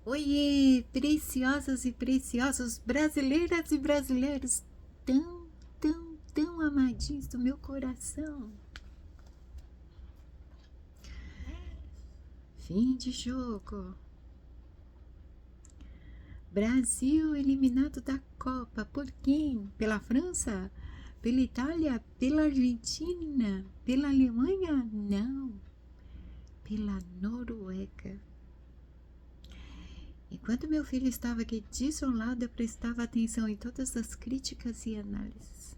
Oiê, preciosas e preciosos, brasileiras e brasileiros, tão amadinhos do meu coração. Fim de jogo. Brasil eliminado da Copa. Por quem? Pela França? Pela Itália? Pela Argentina? Pela Alemanha? Não. Pela Noruega. Enquanto meu filho estava aqui desolado, eu prestava atenção em todas as críticas e análises.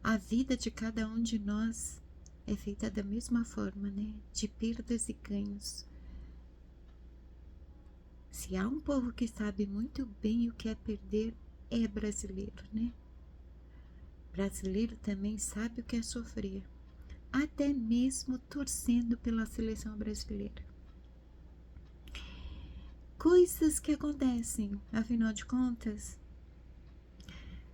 A vida de cada um de nós é feita da mesma forma, né? De perdas e ganhos. Se há um povo que sabe muito bem o que é perder, é brasileiro, né? Brasileiro também sabe o que é sofrer, até mesmo torcendo pela seleção brasileira. Coisas que acontecem, afinal de contas.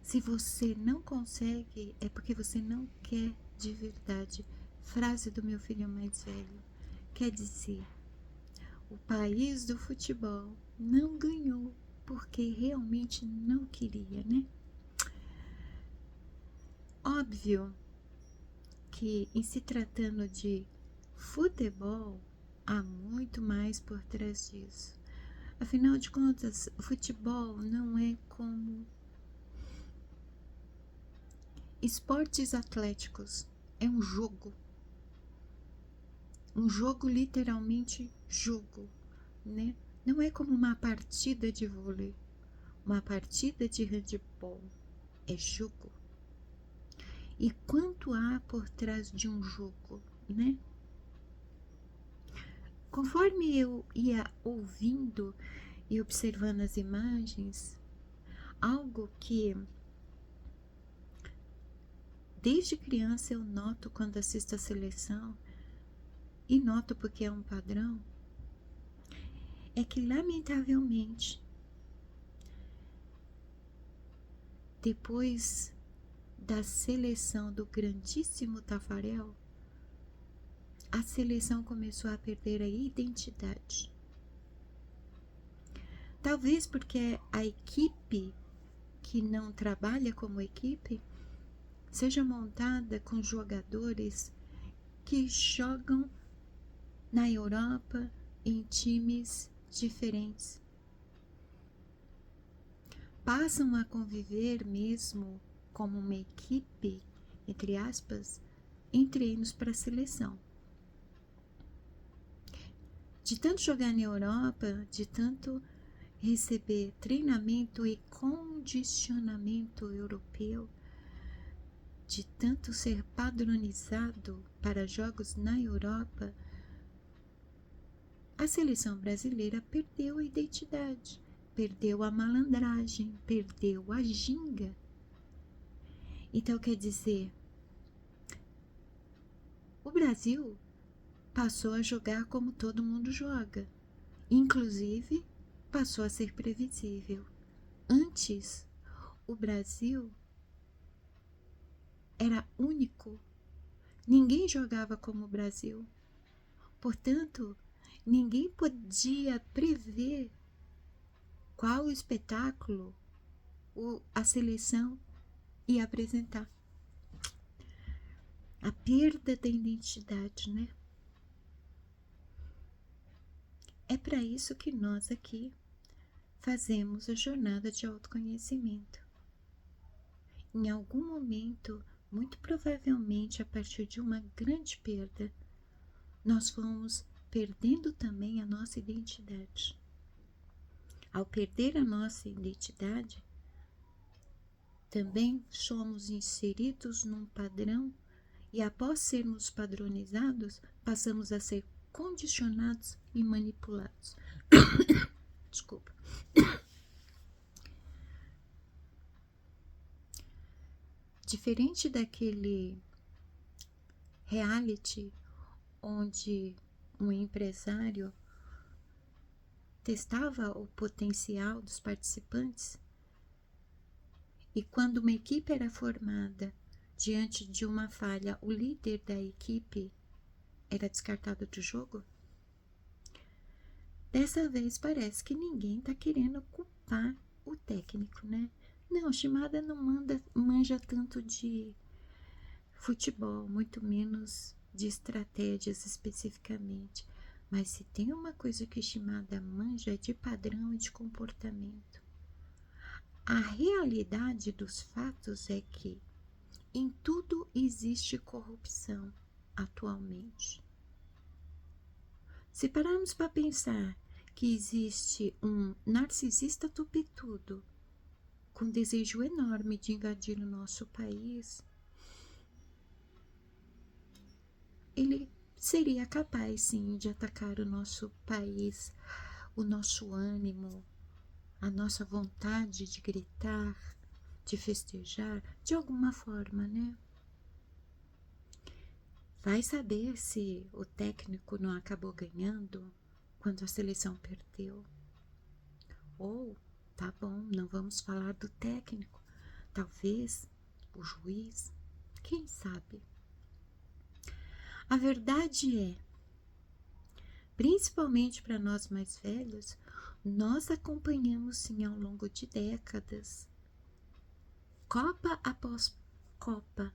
Se você não consegue, é porque você não quer de verdade. Frase do meu filho mais velho. Quer dizer, o país do futebol não ganhou porque realmente não queria, né? Óbvio que em se tratando de futebol, há muito mais por trás disso. Afinal de contas, o futebol não é como esportes atléticos, é um jogo. Um jogo, literalmente jogo, né? Não é como uma partida de vôlei, uma partida de handebol, é jogo. E quanto há por trás de um jogo, né? Conforme eu ia ouvindo e observando as imagens, algo que desde criança eu noto quando assisto a seleção, e noto porque é um padrão, é que lamentavelmente, depois da seleção do grandíssimo Tafarel, a seleção começou a perder a identidade. Talvez porque a equipe que não trabalha como equipe seja montada com jogadores que jogam na Europa em times diferentes. Passam a conviver mesmo como uma equipe, entre aspas, em treinos para a seleção. De tanto jogar na Europa, de tanto receber treinamento e condicionamento europeu, de tanto ser padronizado para jogos na Europa, a seleção brasileira perdeu a identidade, perdeu a malandragem, perdeu a ginga. Então, quer dizer, o Brasil passou a jogar como todo mundo joga, inclusive passou a ser previsível. Antes, o Brasil era único, ninguém jogava como o Brasil, portanto, ninguém podia prever qual espetáculo a seleção ia apresentar. A perda da identidade, né? É para isso que nós aqui fazemos a jornada de autoconhecimento. Em algum momento, muito provavelmente a partir de uma grande perda, nós vamos perdendo também a nossa identidade. Ao perder a nossa identidade, também somos inseridos num padrão e após sermos padronizados, passamos a ser condicionados e manipulados. Desculpa. Diferente daquele reality onde um empresário testava o potencial dos participantes e quando uma equipe era formada diante de uma falha, o líder da equipe era descartado do jogo. Dessa vez parece que ninguém está querendo culpar o técnico, né? Não, Shimada não manja tanto de futebol, muito menos de estratégias especificamente. Mas se tem uma coisa que Shimada manja é de padrão e de comportamento. A realidade dos fatos é que em tudo existe corrupção atualmente. Se pararmos para pensar que existe um narcisista tupitudo com desejo enorme de invadir o nosso país, ele seria capaz, sim, de atacar o nosso país, o nosso ânimo, a nossa vontade de gritar, de festejar, de alguma forma, né? Vai saber se o técnico não acabou ganhando quando a seleção perdeu. Ou, tá bom, não vamos falar do técnico, talvez o juiz, quem sabe? A verdade é, principalmente para nós mais velhos, nós acompanhamos sim ao longo de décadas, Copa após Copa,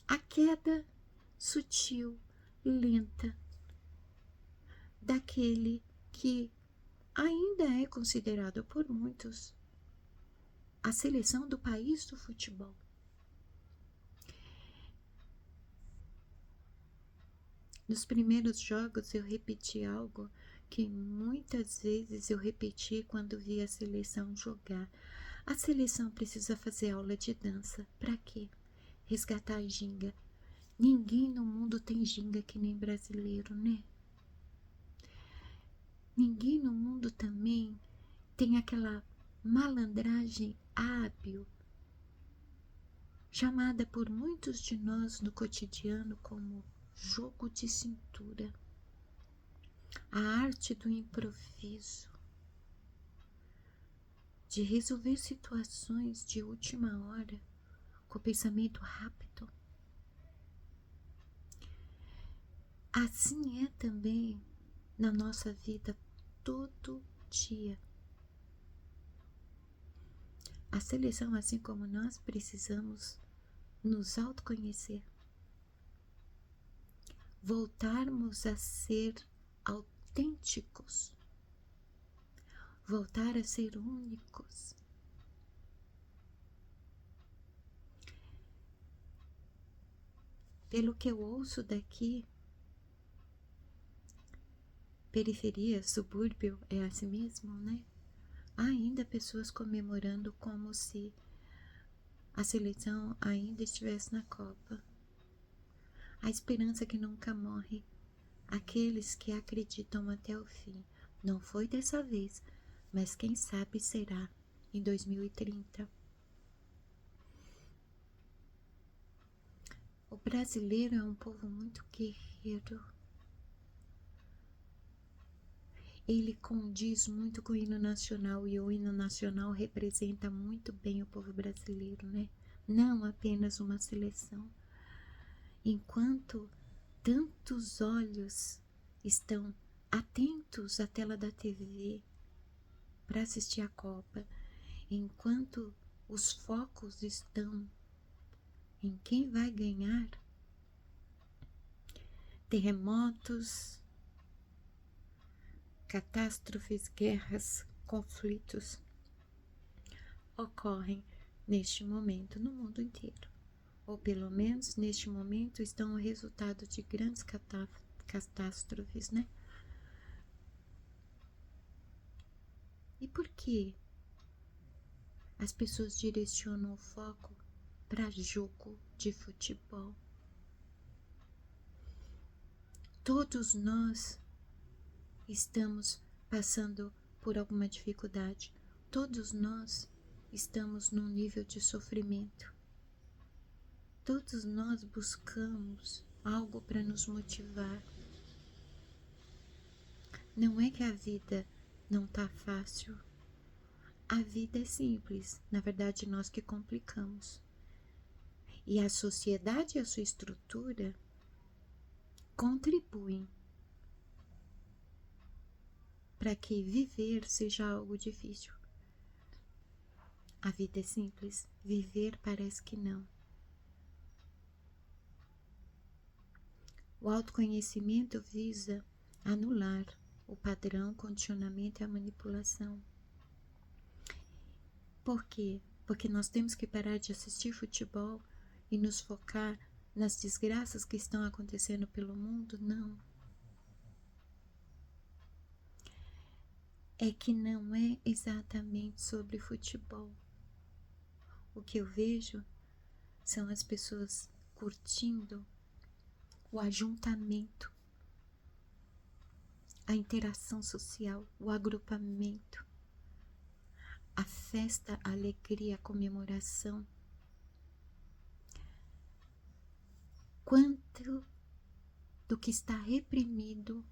a queda sutil, lenta, daquele que ainda é considerado por muitos a seleção do país do futebol. Nos primeiros jogos eu repeti algo que muitas vezes eu repeti quando vi a seleção jogar. A seleção precisa fazer aula de dança. Para quê? Resgatar a ginga. Ninguém no mundo tem ginga que nem brasileiro, né? Ninguém no mundo também tem aquela malandragem hábil, chamada por muitos de nós no cotidiano como jogo de cintura, a arte do improviso, de resolver situações de última hora com pensamento rápido. Assim é também na nossa vida todo dia. A seleção, assim como nós, precisamos nos autoconhecer, voltarmos a ser autênticos, voltar a ser únicos. Pelo que eu ouço daqui, periferia, subúrbio, é assim mesmo, né? Há ainda pessoas comemorando como se a seleção ainda estivesse na Copa. A esperança que nunca morre. Aqueles que acreditam até o fim. Não foi dessa vez, mas quem sabe será em 2030. O brasileiro é um povo muito guerreiro. Ele condiz muito com o hino nacional e o hino nacional representa muito bem o povo brasileiro, né? Não apenas uma seleção. Enquanto tantos olhos estão atentos à tela da TV para assistir a Copa, enquanto os focos estão em quem vai ganhar, terremotos, catástrofes, guerras, conflitos ocorrem neste momento no mundo inteiro. Ou pelo menos neste momento estão o resultado de grandes catástrofes, né? E por que as pessoas direcionam o foco para jogo de futebol? Todos nós estamos passando por alguma dificuldade. Todos nós estamos num nível de sofrimento. Todos nós buscamos algo para nos motivar. Não é que a vida não está fácil. A vida é simples. Na verdade, nós que complicamos. E a sociedade e a sua estrutura contribuem para que viver seja algo difícil. A vida é simples, viver parece que não. O autoconhecimento visa anular o padrão, condicionamento e a manipulação. Por quê? Porque nós temos que parar de assistir futebol e nos focar nas desgraças que estão acontecendo pelo mundo? Não. É que não é exatamente sobre futebol. O que eu vejo são as pessoas curtindo o ajuntamento, a interação social, o agrupamento, a festa, a alegria, a comemoração. Quanto do que está reprimido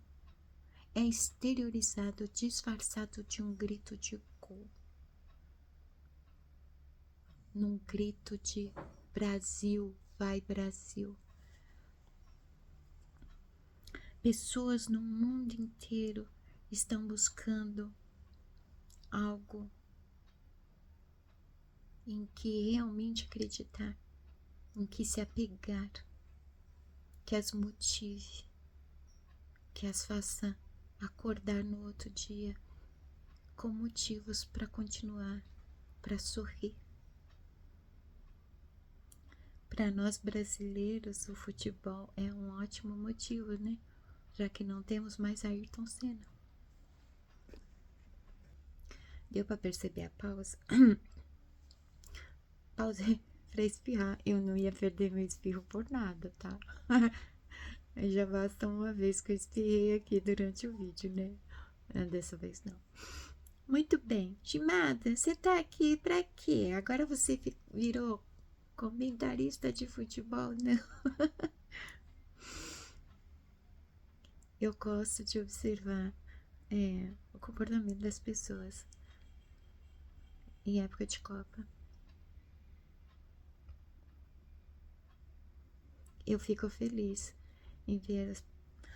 é exteriorizado, disfarçado de um grito de gol, num grito de Brasil, vai Brasil. Pessoas no mundo inteiro estão buscando algo em que realmente acreditar, em que se apegar, que as motive, que as faça acordar no outro dia com motivos para continuar, para sorrir. Para nós brasileiros, o futebol é um ótimo motivo, né? Já que não temos mais Ayrton Senna. Deu para perceber a pausa? Pausei para espirrar. Eu não ia perder meu espirro por nada, tá? Já basta uma vez que eu espirrei aqui durante o vídeo, né? Dessa vez não. Muito bem. Chimada, você tá aqui pra quê? Agora você virou comentarista de futebol, não? Eu gosto de observar o comportamento das pessoas em época de Copa. Eu fico feliz em ver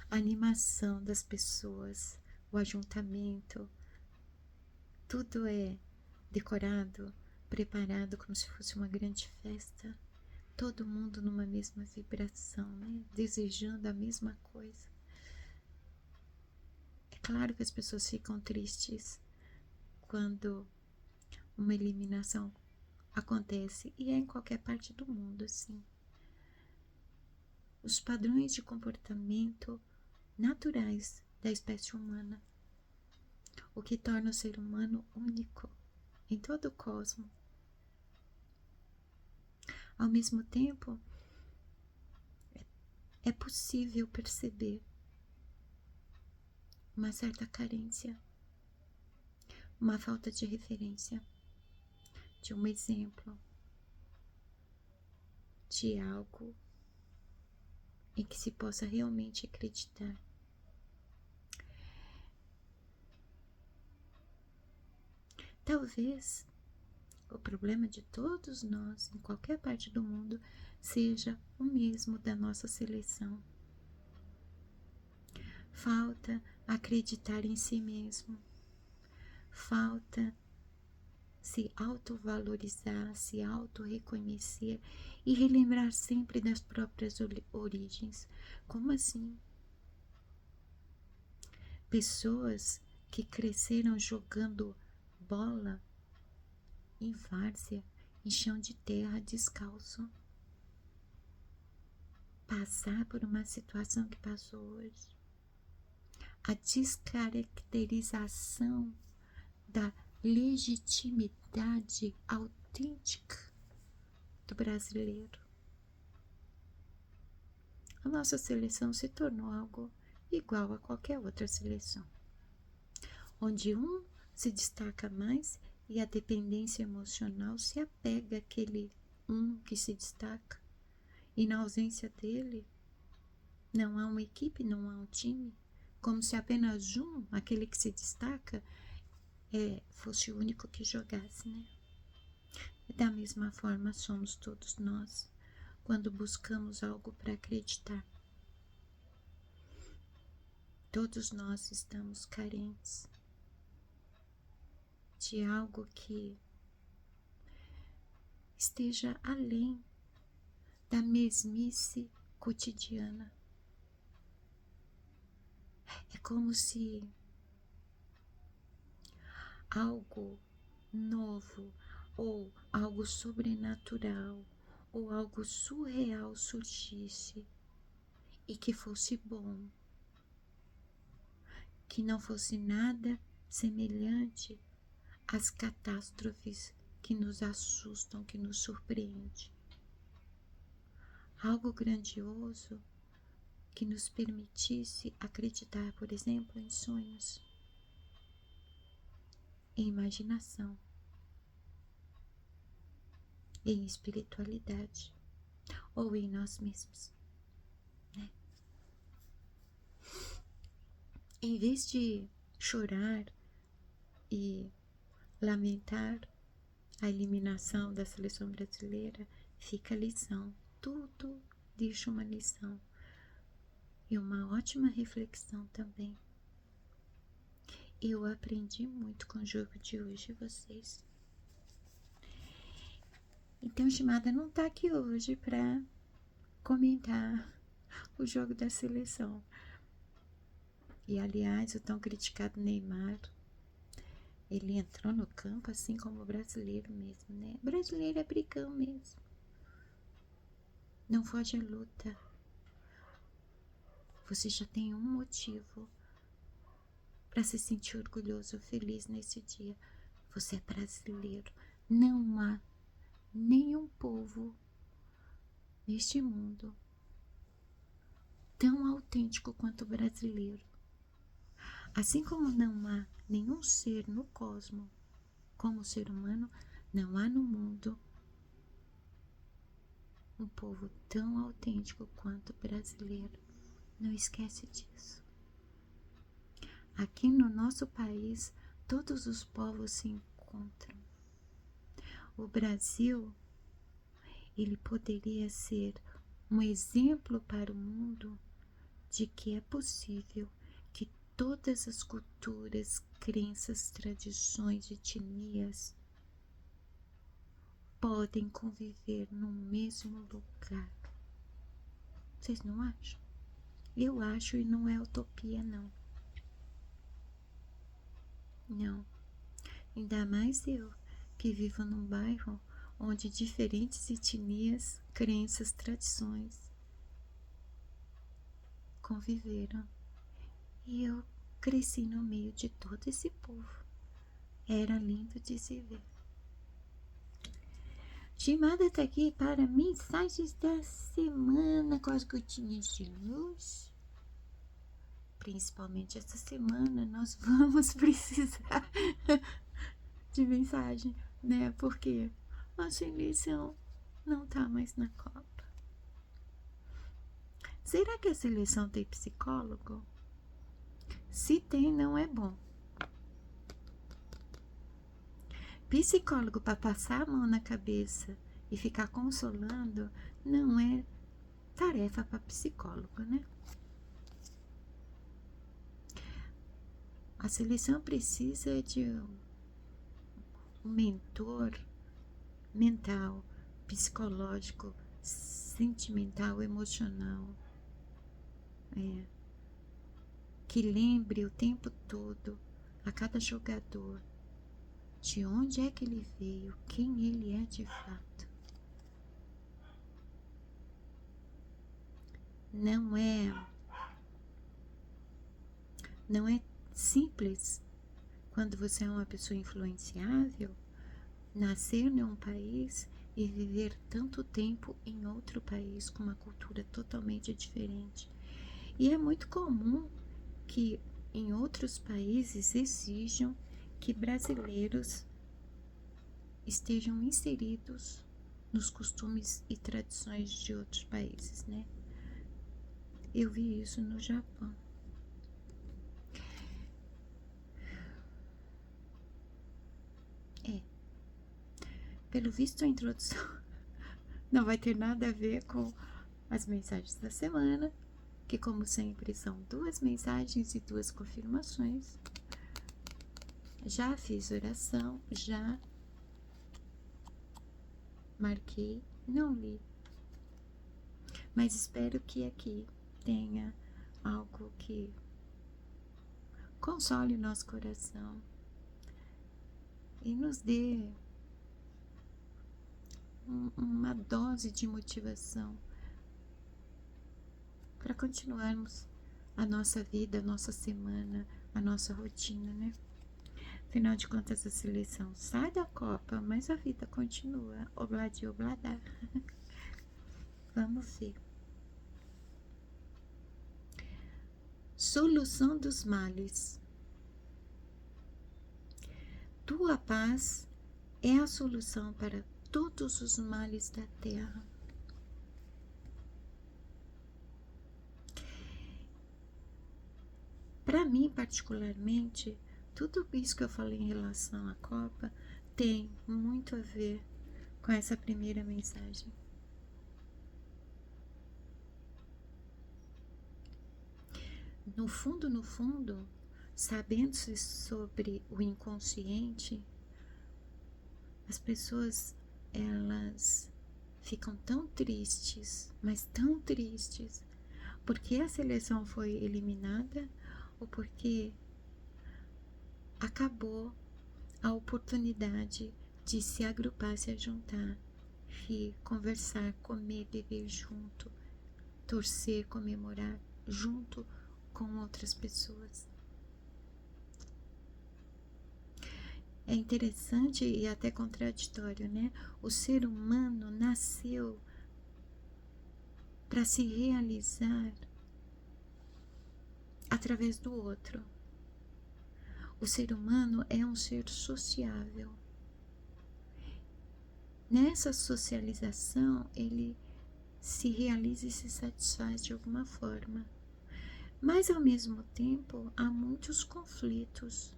a animação das pessoas, o ajuntamento. Tudo é decorado, preparado como se fosse uma grande festa. Todo mundo numa mesma vibração, né? Desejando a mesma coisa. É claro que as pessoas ficam tristes quando uma eliminação acontece, e é em qualquer parte do mundo, assim. Os padrões de comportamento naturais da espécie humana, o que torna o ser humano único em todo o cosmos. Ao mesmo tempo, é possível perceber uma certa carência, uma falta de referência, de um exemplo, de algo em que se possa realmente acreditar. Talvez o problema de todos nós, em qualquer parte do mundo, seja o mesmo da nossa seleção. Falta acreditar em si mesmo. Falta se autovalorizar, se autorreconhecer e relembrar sempre das próprias origens. Como assim? Pessoas que cresceram jogando bola em várzea, em chão de terra, descalço. Passar por uma situação que passou hoje. A descaracterização da legitimidade autêntica do brasileiro. A nossa seleção se tornou algo igual a qualquer outra seleção, onde um se destaca mais e a dependência emocional se apega àquele um que se destaca, e na ausência dele não há uma equipe, não há um time, como se apenas um, aquele que se destaca, fosse o único que jogasse, né? Da mesma forma somos todos nós, quando buscamos algo para acreditar. Todos nós estamos carentes de algo que esteja além da mesmice cotidiana. É como se algo novo ou algo sobrenatural ou algo surreal surgisse e que fosse bom, que não fosse nada semelhante às catástrofes que nos assustam, que nos surpreendem. Algo grandioso que nos permitisse acreditar, por exemplo, em sonhos, em imaginação, em espiritualidade ou em nós mesmos, né? Em vez de chorar e lamentar a eliminação da seleção brasileira, fica a lição. Tudo deixa uma lição e uma ótima reflexão também. Eu aprendi muito com o jogo de hoje, vocês. Então, Shimada não tá aqui hoje para comentar o jogo da seleção. E, aliás, o tão criticado Neymar, ele entrou no campo assim como o brasileiro mesmo, né? O brasileiro é brigão mesmo. Não foge à luta. Você já tem um motivo para se sentir orgulhoso, feliz nesse dia. Você é brasileiro. Não há nenhum povo neste mundo tão autêntico quanto o brasileiro. Assim como não há nenhum ser no cosmos como o ser humano, não há no mundo um povo tão autêntico quanto o brasileiro. Não esquece disso. Aqui no nosso país, todos os povos se encontram. O Brasil, ele poderia ser um exemplo para o mundo de que é possível que todas as culturas, crenças, tradições, etnias podem conviver no mesmo lugar. Vocês não acham? Eu acho, e não é utopia, não. Não. Ainda mais eu, que vivo num bairro onde diferentes etnias, crenças, tradições conviveram. E eu cresci no meio de todo esse povo. Era lindo de se ver. Shimada está aqui para mensagens da semana com as gotinhas de luz. Principalmente essa semana nós vamos precisar de mensagem, né? Porque a seleção não tá mais na Copa. Será que a seleção tem psicólogo? Se tem, não é bom. Psicólogo para passar a mão na cabeça e ficar consolando não é tarefa para psicólogo, né? A seleção precisa de um mentor mental, psicológico, sentimental, emocional, que lembre o tempo todo a cada jogador de onde é que ele veio, quem ele é de fato. Não é simples, quando você é uma pessoa influenciável, nascer em um país e viver tanto tempo em outro país com uma cultura totalmente diferente. E é muito comum que em outros países exijam que brasileiros estejam inseridos nos costumes e tradições de outros países, né? Eu vi isso no Japão. Pelo visto, a introdução não vai ter nada a ver com as mensagens da semana, que como sempre são 2 mensagens e 2 confirmações. Já fiz oração, já marquei, não li, mas espero que aqui tenha algo que console o nosso coração e nos dê uma dose de motivação para continuarmos a nossa vida, a nossa semana, a nossa rotina, né? Afinal de contas, a seleção sai da Copa, mas a vida continua. Obladi, obladá. Vamos ver. Solução dos males. Tua paz é a solução para todos os males da terra. Para mim, particularmente, tudo isso que eu falei em relação à Copa tem muito a ver com essa primeira mensagem. No fundo, sabendo-se sobre o inconsciente, as pessoas, elas ficam tão tristes, mas tão tristes, porque a seleção foi eliminada ou porque acabou a oportunidade de se agrupar, se juntar, rir, conversar, comer, beber junto, torcer, comemorar junto com outras pessoas. É interessante e até contraditório, né? O ser humano nasceu para se realizar através do outro. O ser humano é um ser sociável. Nessa socialização, ele se realiza e se satisfaz de alguma forma. Mas, ao mesmo tempo, há muitos conflitos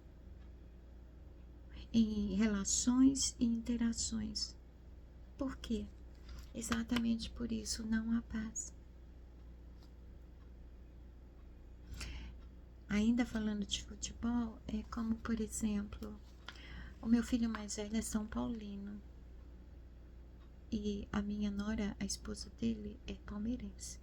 em relações e interações. Por quê? Exatamente por isso não há paz. Ainda falando de futebol, é como, por exemplo, o meu filho mais velho é São Paulino e a minha nora, a esposa dele, é palmeirense.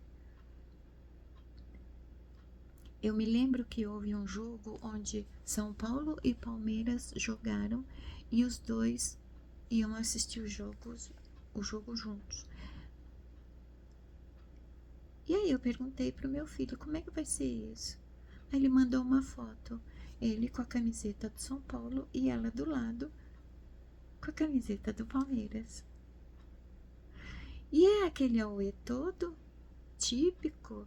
Eu me lembro que houve um jogo onde São Paulo e Palmeiras jogaram e os dois iam assistir o jogo juntos. E aí eu perguntei pro meu filho, como é que vai ser isso? Aí ele mandou uma foto, ele com a camiseta do São Paulo e ela do lado com a camiseta do Palmeiras. E é aquele auê todo típico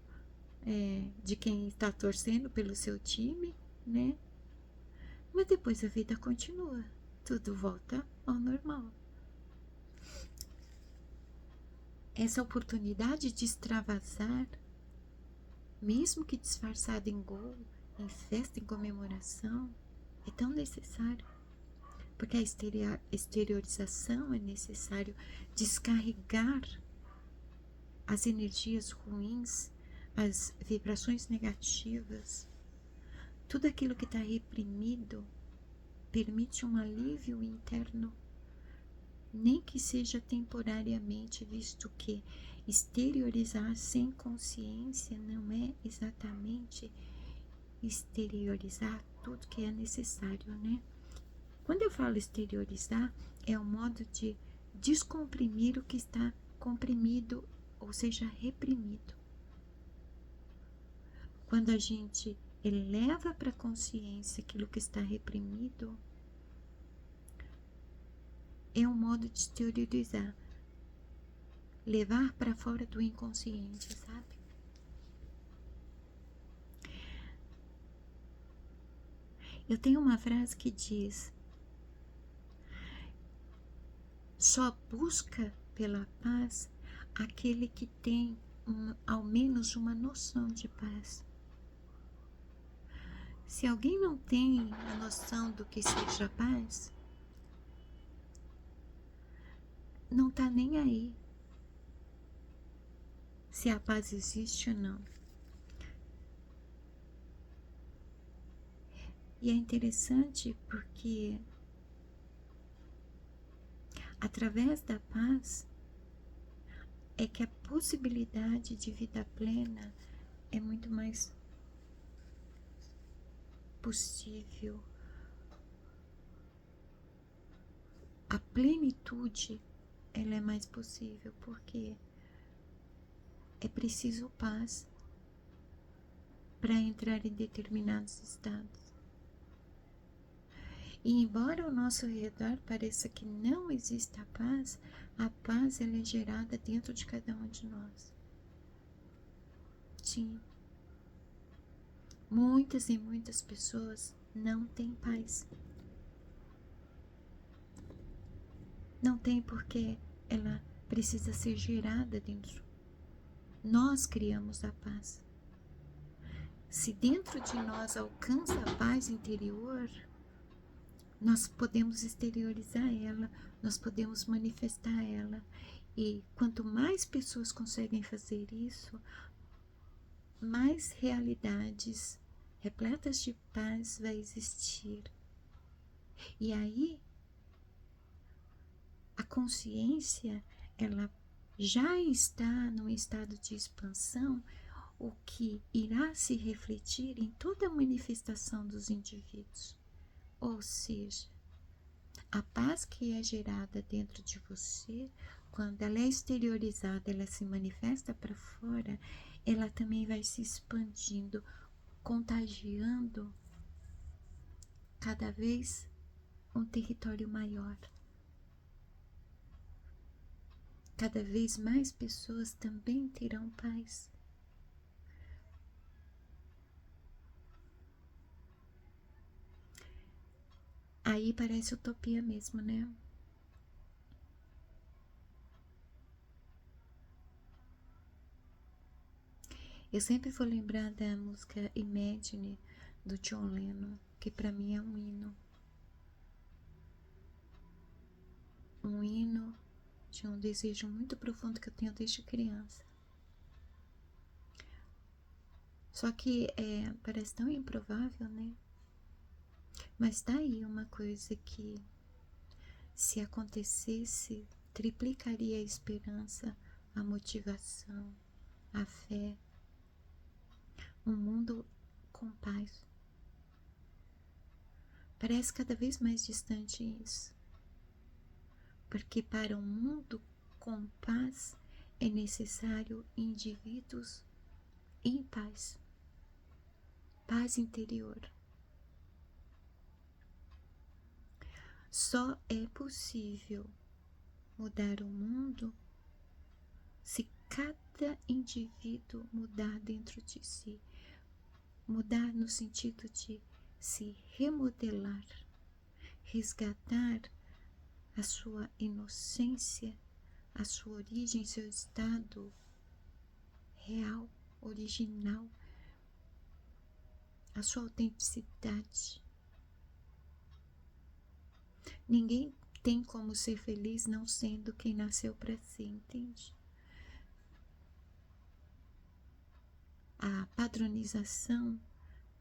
de quem está torcendo pelo seu time, né? Mas depois a vida continua, tudo volta ao normal. Essa oportunidade de extravasar, mesmo que disfarçada em gol, em festa, em comemoração, é tão necessário. Porque a exteriorização é necessário descarregar as energias ruins, as vibrações negativas, tudo aquilo que está reprimido permite um alívio interno, nem que seja temporariamente, visto que exteriorizar sem consciência não é exatamente exteriorizar tudo que é necessário, né? Quando eu falo exteriorizar, é um modo de descomprimir o que está comprimido, ou seja, reprimido. Quando a gente eleva para a consciência aquilo que está reprimido, é um modo de exteriorizar, levar para fora do inconsciente, sabe? Eu tenho uma frase que diz: só busca pela paz aquele que tem ao menos uma noção de paz. Se alguém não tem a noção do que seja paz, não está nem aí se a paz existe ou não. E é interessante porque através da paz é que a possibilidade de vida plena é muito mais possível. A plenitude, ela é mais possível, porque é preciso paz para entrar em determinados estados. E embora ao nosso redor pareça que não exista paz, a paz ela é gerada dentro de cada um de nós. Sim. Muitas e muitas pessoas não têm paz. Não tem porque ela precisa ser gerada dentro. Nós criamos a paz. Se dentro de nós alcança a paz interior, nós podemos exteriorizar ela, nós podemos manifestar ela. E quanto mais pessoas conseguem fazer isso, mais realidades repletas de paz vai existir. E aí, a consciência, ela já está num estado de expansão, o que irá se refletir em toda a manifestação dos indivíduos. Ou seja, a paz que é gerada dentro de você, quando ela é exteriorizada, ela se manifesta para fora, ela também vai se expandindo, contagiando cada vez um território maior. Cada vez mais pessoas também terão paz. Aí parece utopia mesmo, né? Eu sempre vou lembrar da música Imagine, do John Lennon, que para mim é um hino. Um hino de um desejo muito profundo que eu tenho desde criança. Só que parece tão improvável, né? Mas tá aí uma coisa que, se acontecesse, triplicaria a esperança, a motivação, a fé. Um mundo com paz. Parece cada vez mais distante isso. Porque para um mundo com paz é necessário indivíduos em paz. Paz interior. Só é possível mudar o mundo se cada indivíduo mudar dentro de si. Mudar no sentido de se remodelar, resgatar a sua inocência, a sua origem, seu estado real, original, a sua autenticidade. Ninguém tem como ser feliz não sendo quem nasceu para ser, entende? A padronização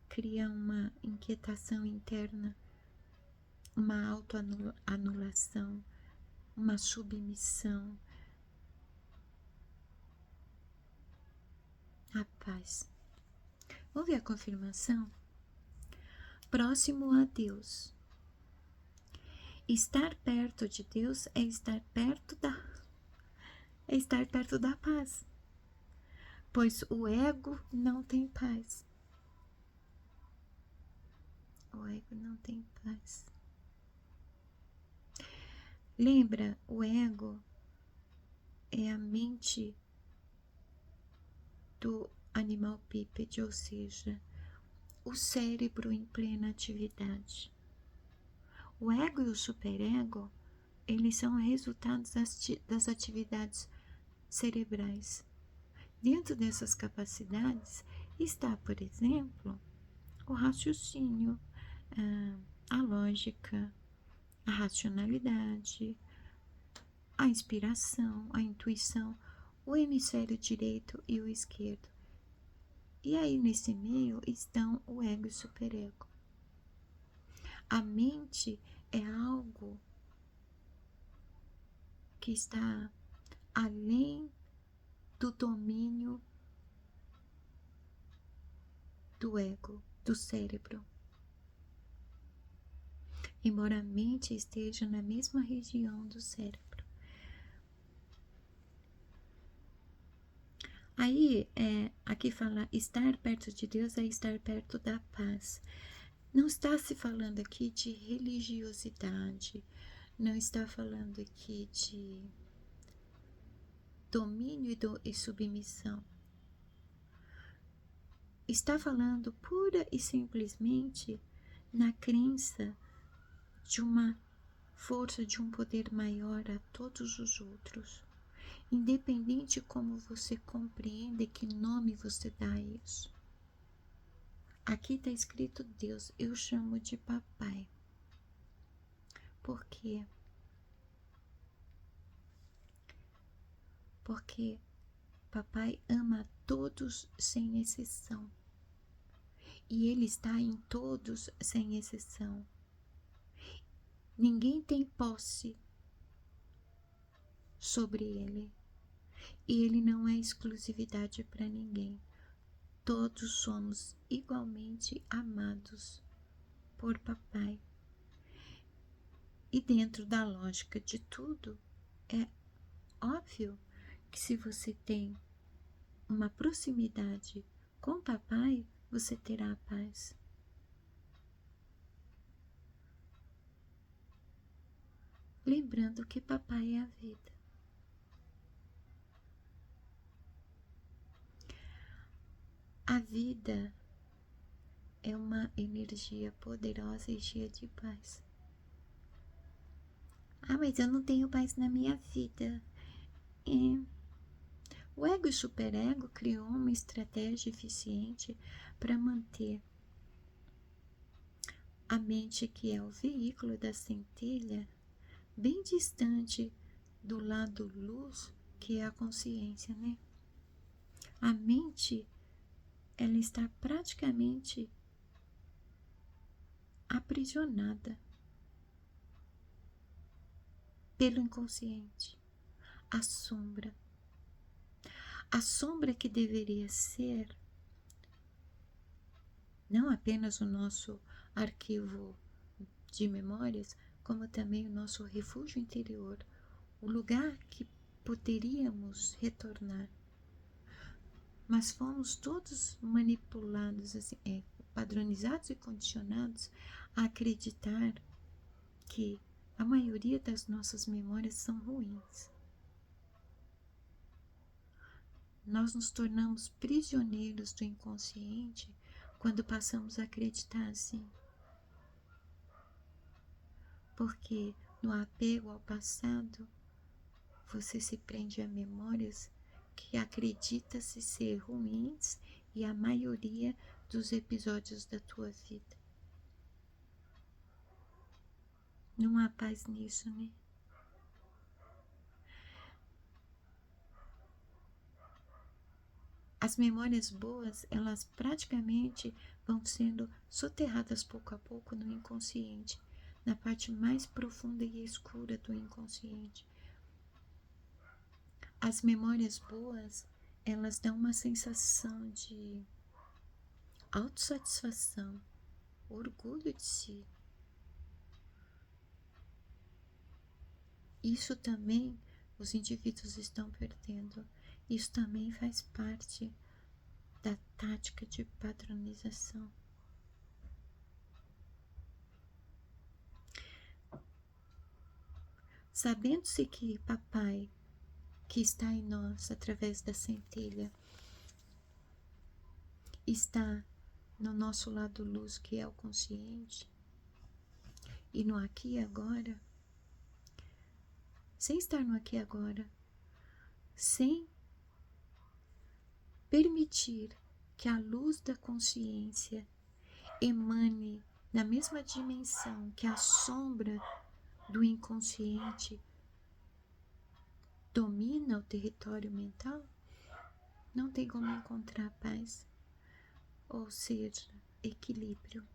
cria uma inquietação interna, uma autoanulação, uma submissão. A paz. Vamos ver a confirmação? Próximo a Deus. Estar perto de Deus é estar perto da paz. Pois o ego não tem paz. O ego não tem paz. Lembra, o ego é a mente do animal bípede, ou seja, o cérebro em plena atividade. O ego e o superego, eles são resultados das atividades cerebrais. Dentro dessas capacidades está, por exemplo, o raciocínio, a lógica, a racionalidade, a inspiração, a intuição, o hemisfério direito e o esquerdo. E aí nesse meio estão o ego e o superego. A mente é algo que está além do domínio do ego, do cérebro. Embora a mente esteja na mesma região do cérebro. Aí, aqui fala, estar perto de Deus é estar perto da paz. Não está se falando aqui de religiosidade, não está falando aqui de domínio e submissão. Está falando pura e simplesmente na crença de uma força, de um poder maior a todos os outros. Independente como você compreende, que nome você dá a isso. Aqui está escrito Deus, eu chamo de papai. Por quê? Porque papai ama todos sem exceção. E ele está em todos sem exceção. Ninguém tem posse sobre ele. E ele não é exclusividade para ninguém. Todos somos igualmente amados por papai. E dentro da lógica de tudo, é óbvio que se você tem uma proximidade com papai, você terá a paz. Lembrando que papai é a vida. A vida é uma energia poderosa e cheia de paz. Ah, mas eu não tenho paz na minha vida. O ego e o superego criou uma estratégia eficiente para manter a mente, que é o veículo da centelha, bem distante do lado luz, que é a consciência, né? A mente, ela está praticamente aprisionada pelo inconsciente, a sombra. A sombra que deveria ser não apenas o nosso arquivo de memórias, como também o nosso refúgio interior, o lugar que poderíamos retornar. Mas fomos todos manipulados, assim, padronizados e condicionados a acreditar que a maioria das nossas memórias são ruins. Nós nos tornamos prisioneiros do inconsciente quando passamos a acreditar assim. Porque no apego ao passado, você se prende a memórias que acredita-se ser ruins e a maioria dos episódios da tua vida. Não há paz nisso, né? As memórias boas, elas praticamente vão sendo soterradas pouco a pouco no inconsciente, na parte mais profunda e escura do inconsciente. As memórias boas, elas dão uma sensação de autossatisfação, orgulho de si. Isso também os indivíduos estão perdendo. Isso também faz parte da tática de padronização. Sabendo-se que papai, que está em nós através da centelha, está no nosso lado luz, que é o consciente, e no aqui e agora, sem estar no aqui e agora, sem permitir que a luz da consciência emane na mesma dimensão que a sombra do inconsciente domina o território mental, não tem como encontrar paz, ou seja, equilíbrio.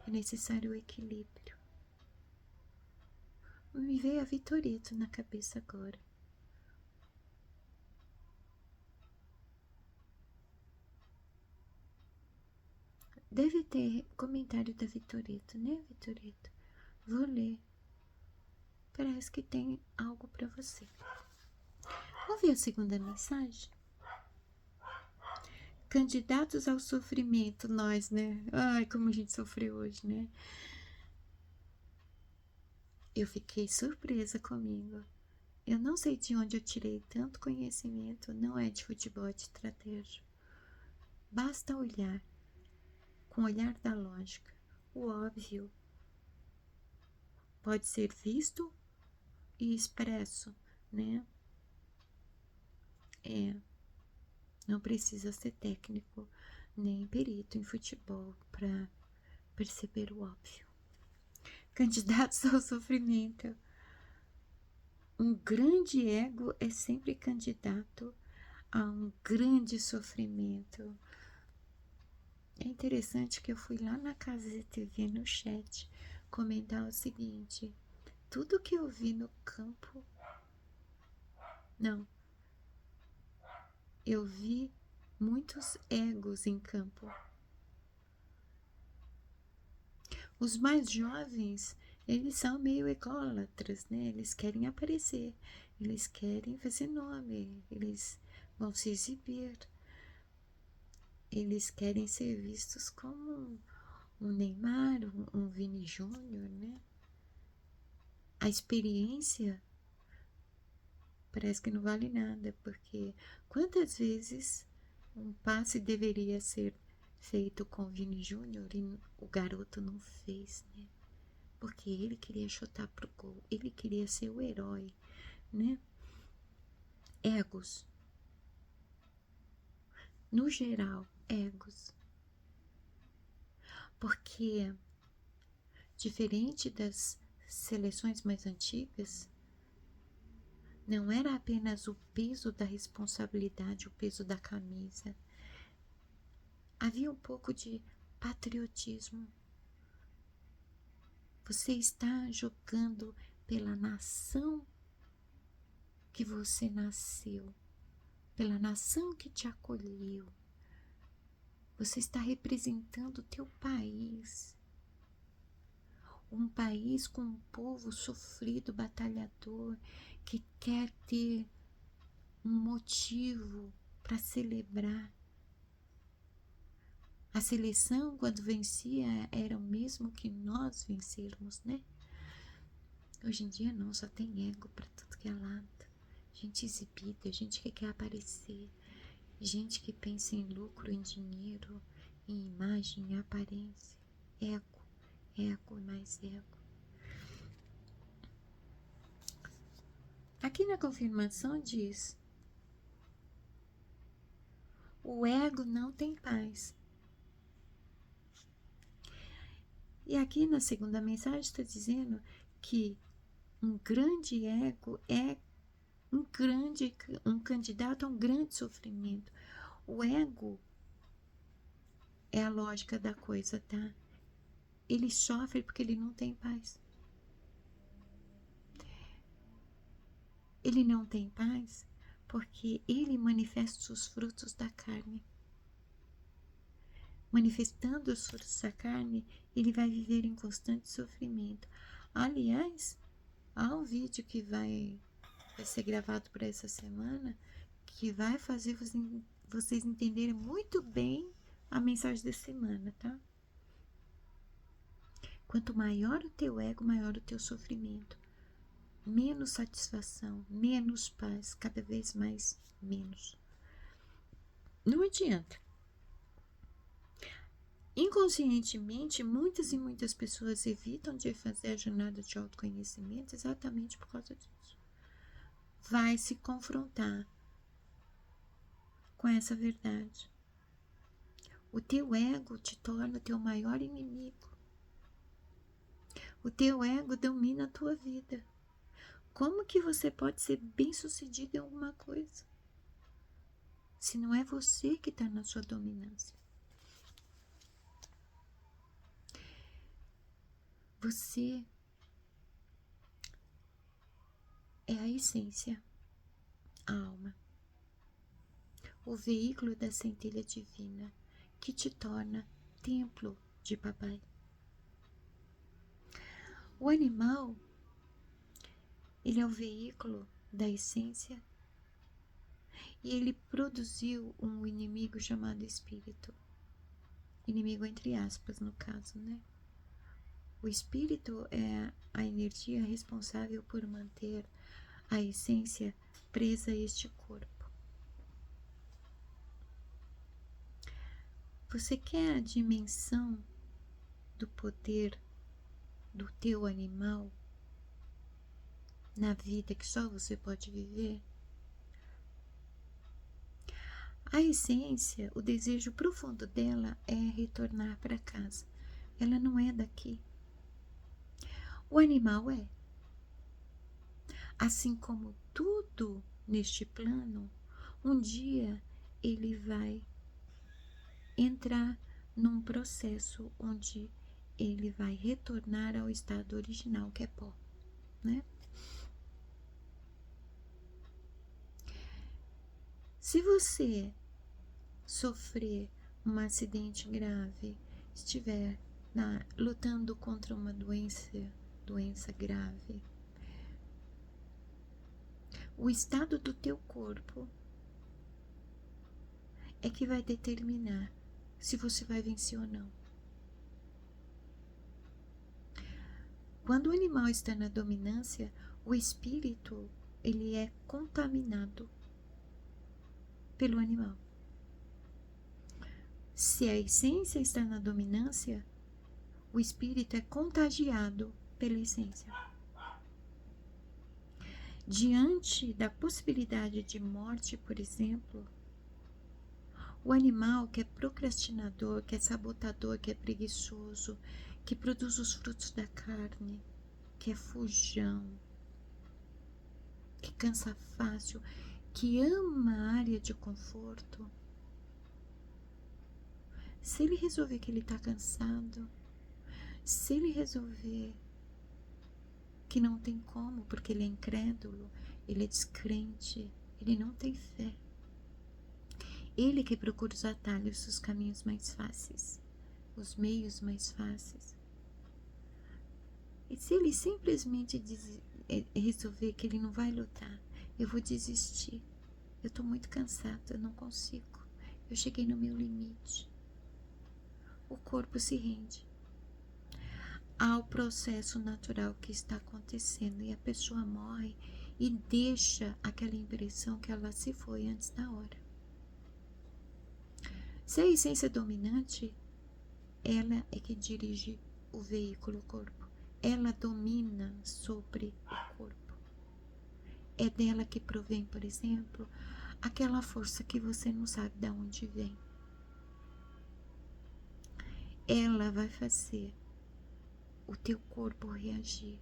É necessário o equilíbrio. Me veio a Vitoreto na cabeça agora. Deve ter comentário da Vitoreto, né, Vitoreto? Vou ler. Parece que tem algo para você. Vamos ver a segunda mensagem? Candidatos ao sofrimento, nós, né? Ai, como a gente sofreu hoje, né? Eu fiquei surpresa comigo. Eu não sei de onde eu tirei tanto conhecimento, não é de futebol, é de estratégia. Basta olhar, com o olhar da lógica. O óbvio pode ser visto e expresso, né? Não precisa ser técnico nem perito em futebol para perceber o óbvio. Candidatos ao sofrimento. Um grande ego é sempre candidato a um grande sofrimento. É interessante que eu fui lá na Casa TV, no chat, comentar o seguinte: tudo que eu vi no campo, não, eu vi muitos egos em campo. Os mais jovens, eles são meio ególatras, né? Eles querem aparecer, eles querem fazer nome, eles vão se exibir, eles querem ser vistos como um Neymar, um Vini Júnior, né? A experiência parece que não vale nada, porque quantas vezes um passe deveria ser feito com o Vini Júnior e o garoto não fez, né? Porque ele queria chutar pro gol, ele queria ser o herói, né? Egos. No geral, egos. Porque, diferente das seleções mais antigas, não era apenas o peso da responsabilidade, o peso da camisa. Havia um pouco de patriotismo. Você está jogando pela nação que você nasceu, pela nação que te acolheu. Você está representando o teu país. Um país com um povo sofrido, batalhador, que quer ter um motivo para celebrar. A seleção, quando vencia, era o mesmo que nós vencermos, né? Hoje em dia não, só tem ego para tudo que é lado. Gente exibida, gente que quer aparecer, gente que pensa em lucro, em dinheiro, em imagem, em aparência. Ego, ego e mais ego. Aqui na confirmação diz: o ego não tem paz. E aqui na segunda mensagem está dizendo que um grande ego é um candidato a um grande sofrimento. O ego é a lógica da coisa, tá? Ele sofre porque ele não tem paz. Ele não tem paz porque ele manifesta os frutos da carne. Manifestando os frutos da carne, ele vai viver em constante sofrimento. Aliás, há um vídeo que vai ser gravado para essa semana que vai fazer vocês entenderem muito bem a mensagem da semana, tá? Quanto maior o teu ego, maior o teu sofrimento. Menos satisfação, menos paz, cada vez mais menos. Não adianta. Inconscientemente, muitas e muitas pessoas evitam de fazer a jornada de autoconhecimento exatamente por causa disso. Vai se confrontar com essa verdade. O teu ego te torna o teu maior inimigo. O teu ego domina a tua vida. Como que você pode ser bem-sucedido em alguma coisa se não é você que está na sua dominância? Você é a essência, a alma, o veículo da centelha divina que te torna templo de papai. O animal, ele é o veículo da essência e ele produziu um inimigo chamado espírito. Inimigo entre aspas, no caso, né? O espírito é a energia responsável por manter a essência presa a este corpo. Você quer a dimensão do poder do teu animal na vida que só você pode viver? A essência, o desejo profundo dela é retornar para casa. Ela não é daqui. O animal é. Assim como tudo neste plano, um dia ele vai entrar num processo onde ele vai retornar ao estado original, que é pó, né? Se você sofrer um acidente grave, estiver lutando contra uma doença grave, o estado do teu corpo é que vai determinar se você vai vencer ou não. Quando o animal está na dominância, o espírito ele é contaminado pelo animal. Se a essência está na dominância, o espírito é contagiado pela essência. Diante da possibilidade de morte, por exemplo, o animal que é procrastinador, que é sabotador, que é preguiçoso, que produz os frutos da carne, que é fujão, que cansa fácil, que ama a área de conforto, se ele resolver que ele está cansado, se ele resolver que não tem como, porque ele é incrédulo, ele é descrente, ele não tem fé, ele que procura os atalhos, os caminhos mais fáceis, os meios mais fáceis. E se ele simplesmente resolver que ele não vai lutar, eu vou desistir, eu estou muito cansado, eu não consigo, eu cheguei no meu limite, o corpo se rende ao processo natural que está acontecendo e a pessoa morre e deixa aquela impressão que ela se foi antes da hora. Se a essência dominante, ela é que dirige o veículo, o corpo. Ela domina sobre o corpo. É dela que provém, por exemplo, aquela força que você não sabe de onde vem. Ela vai fazer o teu corpo reagir,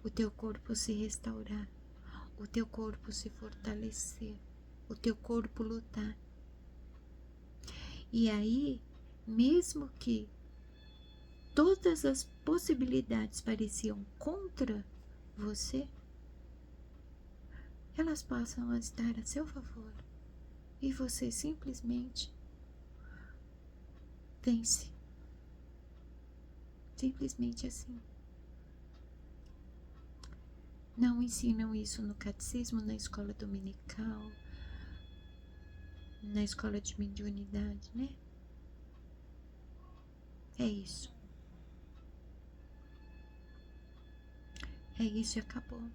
o teu corpo se restaurar, o teu corpo se fortalecer, o teu corpo lutar. E aí, mesmo que todas as possibilidades pareciam contra você, elas passam a estar a seu favor e você simplesmente vence. Simplesmente assim. Não ensinam isso no catecismo, na escola dominical, na escola de mediunidade, né? É isso. É isso e acabou.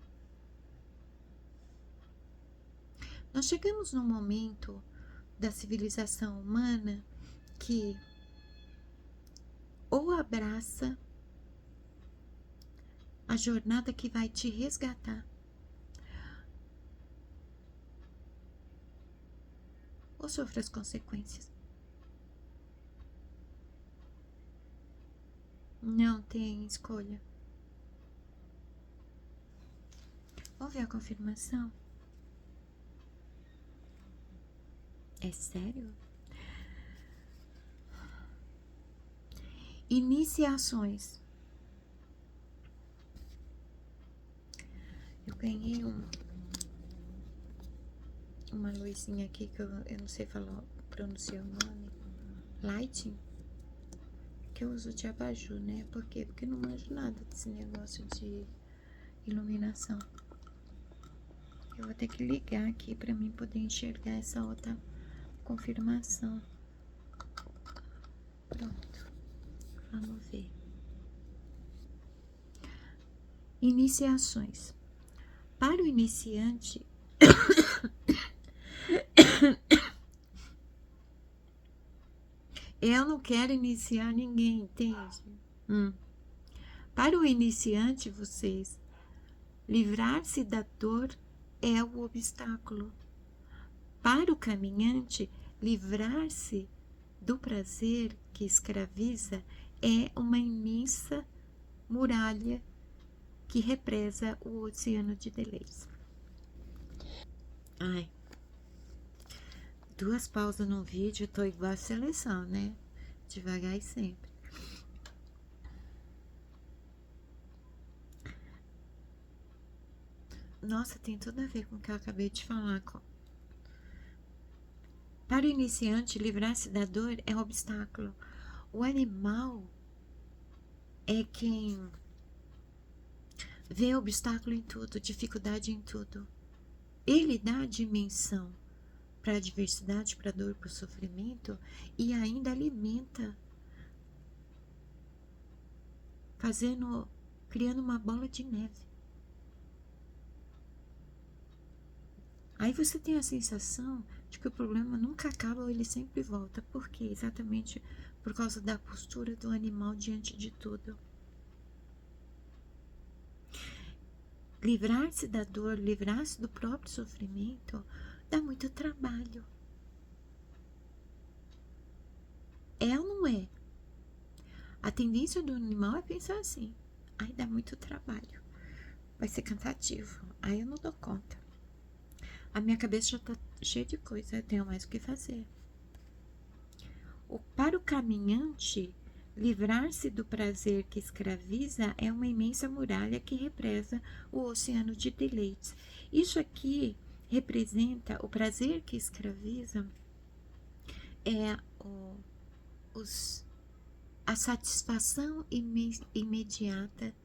Nós chegamos num momento da civilização humana que ou abraça a jornada que vai te resgatar, ou sofre as consequências. Não tem escolha. Houve a confirmação? É sério? Iniciações ganhei uma luzinha aqui que eu não sei falar, pronunciar o nome. Lighting. Que eu uso de abajur, né? Por quê? Porque não manjo nada desse negócio de iluminação. Eu vou ter que ligar aqui pra mim poder enxergar essa outra confirmação. Pronto. Vamos ver. Iniciações. Para o iniciante, eu não quero iniciar ninguém, entende? Para o iniciante, vocês, livrar-se da dor é o obstáculo. Para o caminhante, livrar-se do prazer que escraviza é uma imensa muralha que represa o oceano de deleites. Ai, 2 pausas no vídeo, tô igual a seleção, né? Devagar e sempre. Nossa, tem tudo a ver com o que eu acabei de falar. Para o iniciante, livrar-se da dor é um obstáculo. O animal é quem vê obstáculo em tudo, dificuldade em tudo. Ele dá a dimensão para a adversidade, para a dor, para o sofrimento e ainda alimenta, criando uma bola de neve. Aí você tem a sensação de que o problema nunca acaba ou ele sempre volta. Por quê? Exatamente por causa da postura do animal diante de tudo. Livrar-se da dor, livrar-se do próprio sofrimento, dá muito trabalho. É ou não é? A tendência do animal é pensar assim: ai, dá muito trabalho, vai ser cansativo, aí eu não dou conta. A minha cabeça já tá cheia de coisa, eu tenho mais o que fazer. Para o caminhante, livrar-se do prazer que escraviza é uma imensa muralha que represa o oceano de deleites. Isso aqui representa o prazer que escraviza, é a satisfação imediata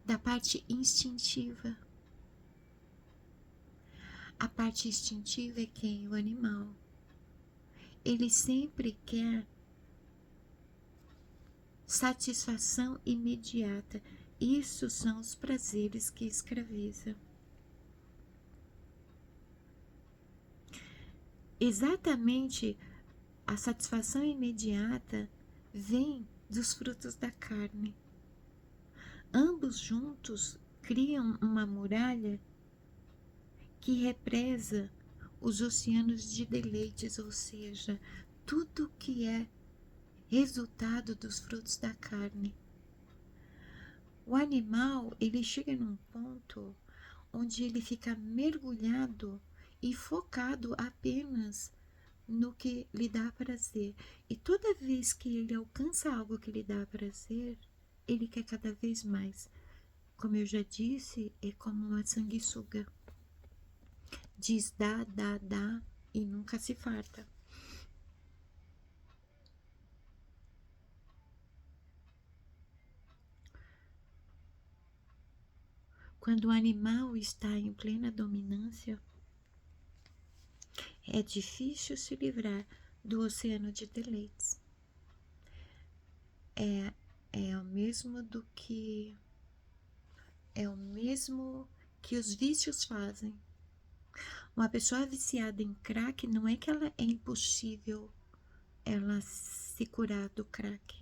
da parte instintiva. A parte instintiva é quem? O animal. Ele sempre quer satisfação imediata. Isso são os prazeres que escravizam. Exatamente, a satisfação imediata vem dos frutos da carne. Ambos juntos criam uma muralha que represa os oceanos de deleites, ou seja, tudo que é resultado dos frutos da carne. O animal, ele chega num ponto onde ele fica mergulhado e focado apenas no que lhe dá prazer. E toda vez que ele alcança algo que lhe dá prazer, ele quer cada vez mais. Como eu já disse, é como uma sanguessuga. Diz dá, dá, dá e nunca se farta. Quando o animal está em plena dominância, é difícil se livrar do oceano de deleites. É o mesmo que os vícios fazem. Uma pessoa viciada em crack, não é que ela é impossível ela se curar do crack.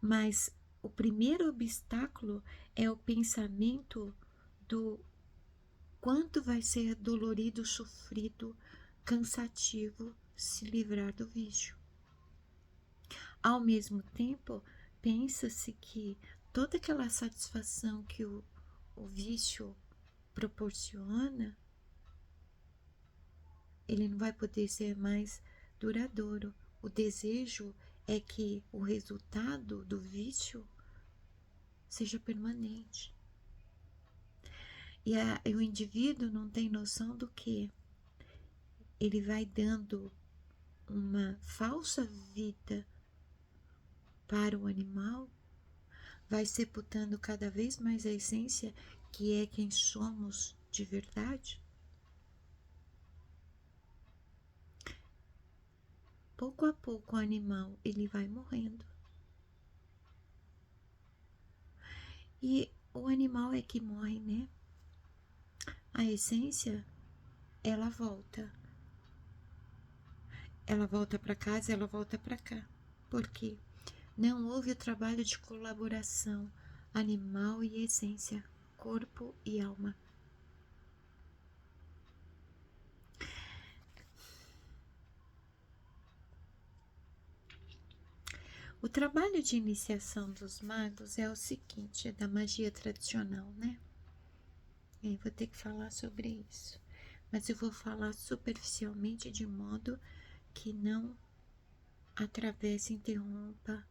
Mas o primeiro obstáculo é o pensamento do quanto vai ser dolorido, sofrido, cansativo se livrar do vício. Ao mesmo tempo, pensa-se que toda aquela satisfação que o vício proporciona, ele não vai poder ser mais duradouro. O desejo é que o resultado do vício seja permanente. E o indivíduo não tem noção do que ele vai dando uma falsa vida para o animal, vai sepultando cada vez mais a essência que é quem somos de verdade. Pouco a pouco o animal ele vai morrendo. E o animal é que morre, né? A essência, ela volta. Ela volta para casa, ela volta para cá. Por quê? Não houve o trabalho de colaboração animal e essência, corpo e alma. O trabalho de iniciação dos magos é o seguinte, é da magia tradicional, né? Eu vou ter que falar sobre isso, mas eu vou falar superficialmente de modo que não atravesse e interrompa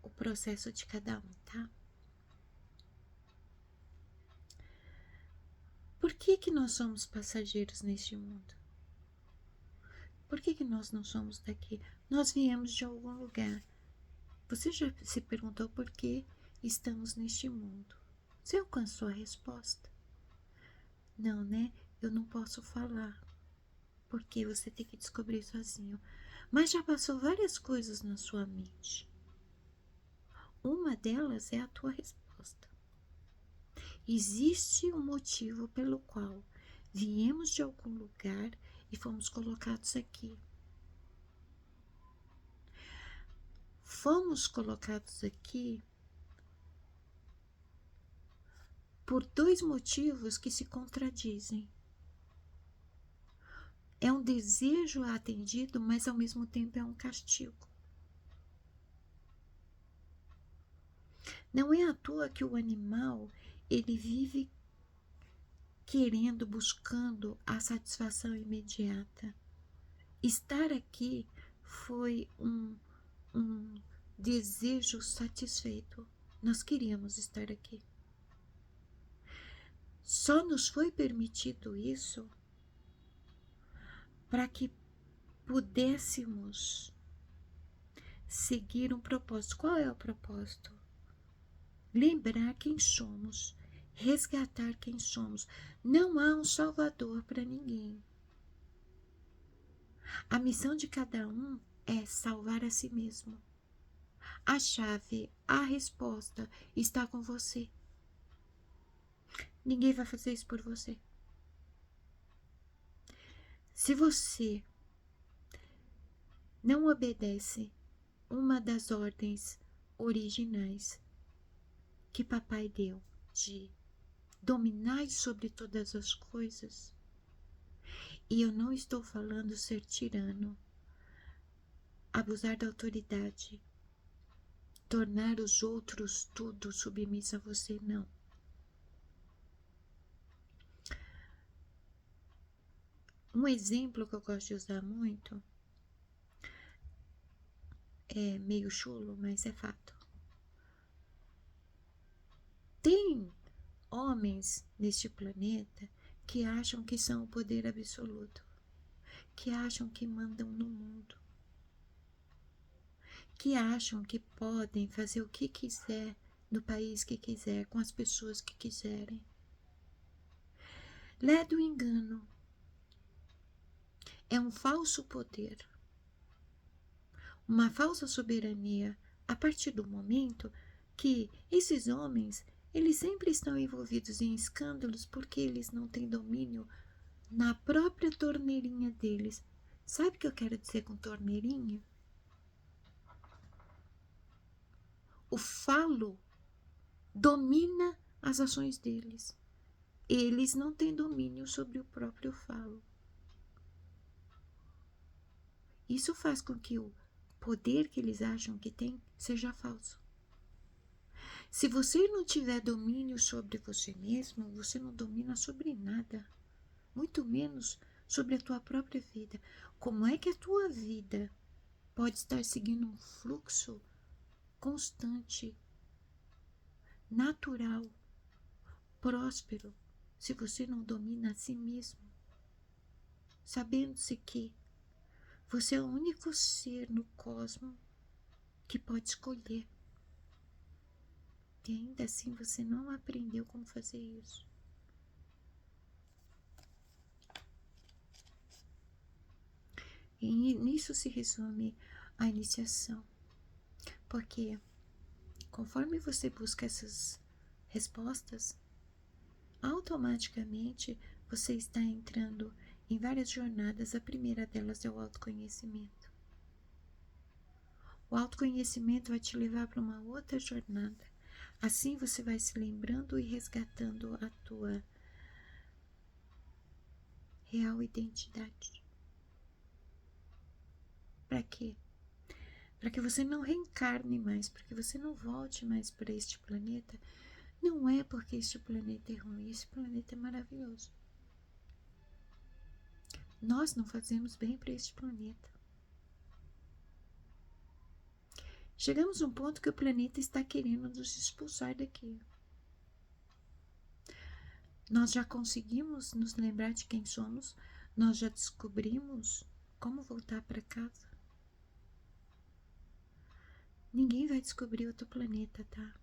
o processo de cada um, tá? Por que nós somos passageiros neste mundo? Por que nós não somos daqui? Nós viemos de algum lugar. Você já se perguntou por que estamos neste mundo? Você alcançou a resposta? Não, né? Eu não posso falar, porque você tem que descobrir sozinho. Mas já passou várias coisas na sua mente. Uma delas é a tua resposta. Existe um motivo pelo qual viemos de algum lugar e fomos colocados aqui. Fomos colocados aqui por dois motivos que se contradizem. É um desejo atendido, mas ao mesmo tempo é um castigo. Não é à toa que o animal, ele vive querendo, buscando a satisfação imediata. Estar aqui foi um desejo satisfeito. Nós queríamos estar aqui. Só nos foi permitido isso para que pudéssemos seguir um propósito. Qual é o propósito? Lembrar quem somos, resgatar quem somos. Não há um salvador para ninguém. A missão de cada um é salvar a si mesmo. A chave, a resposta está com você. Ninguém vai fazer isso por você. Se você não obedece uma das ordens originais que papai deu de dominar sobre todas as coisas, e eu não estou falando ser tirano, abusar da autoridade, tornar os outros tudo submisso a você, não. Um exemplo que eu gosto de usar muito é meio chulo, mas é fato. Tem homens neste planeta que acham que são o poder absoluto, que acham que mandam no mundo, que acham que podem fazer o que quiser no país que quiser, com as pessoas que quiserem. Ledo engano. É um falso poder, uma falsa soberania, a partir do momento que esses homens, eles sempre estão envolvidos em escândalos porque eles não têm domínio na própria torneirinha deles. Sabe o que eu quero dizer com torneirinha? O falo domina as ações deles. Eles não têm domínio sobre o próprio falo. Isso faz com que o poder que eles acham que tem seja falso. Se você não tiver domínio sobre você mesmo, você não domina sobre nada, muito menos sobre a tua própria vida. Como é que a tua vida pode estar seguindo um fluxo constante natural, próspero, se você não domina a si mesmo, sabendo-se que você é o único ser no cosmos que pode escolher. E ainda assim você não aprendeu como fazer isso. E nisso se resume a iniciação. Porque conforme você busca essas respostas, automaticamente você está entrando em várias jornadas. A primeira delas é o autoconhecimento. O autoconhecimento vai te levar para uma outra jornada. Assim você vai se lembrando e resgatando a tua real identidade. Para quê? Para que você não reencarne mais, para que você não volte mais para este planeta. Não é porque este planeta é ruim, este planeta é maravilhoso. Nós não fazemos bem para este planeta. Chegamos a um ponto que o planeta está querendo nos expulsar daqui. Nós já conseguimos nos lembrar de quem somos, nós já descobrimos como voltar para casa. Ninguém vai descobrir outro planeta, tá?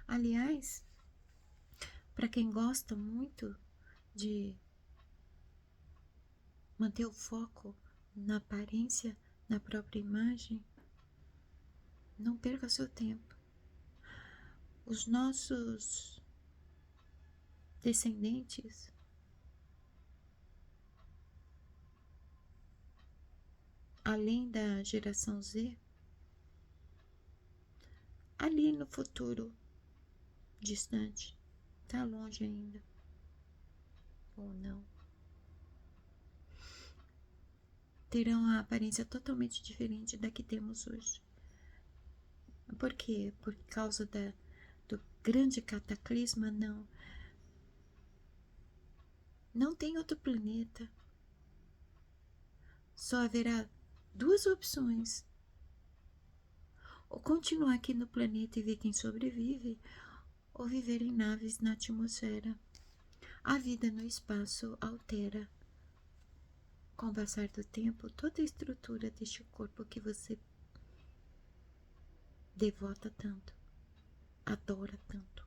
Aliás, para quem gosta muito de manter o foco na aparência, na própria imagem, não perca seu tempo. Os nossos descendentes além da geração Z, ali no futuro distante, tá longe ainda, ou não, terão a aparência totalmente diferente da que temos hoje. Por quê? Por causa do grande cataclisma? Não. Não tem outro planeta. Só haverá duas opções. Ou continuar aqui no planeta e ver quem sobrevive, ou viver em naves na atmosfera. A vida no espaço altera, com o passar do tempo, toda a estrutura deste corpo que você devota tanto, adora tanto.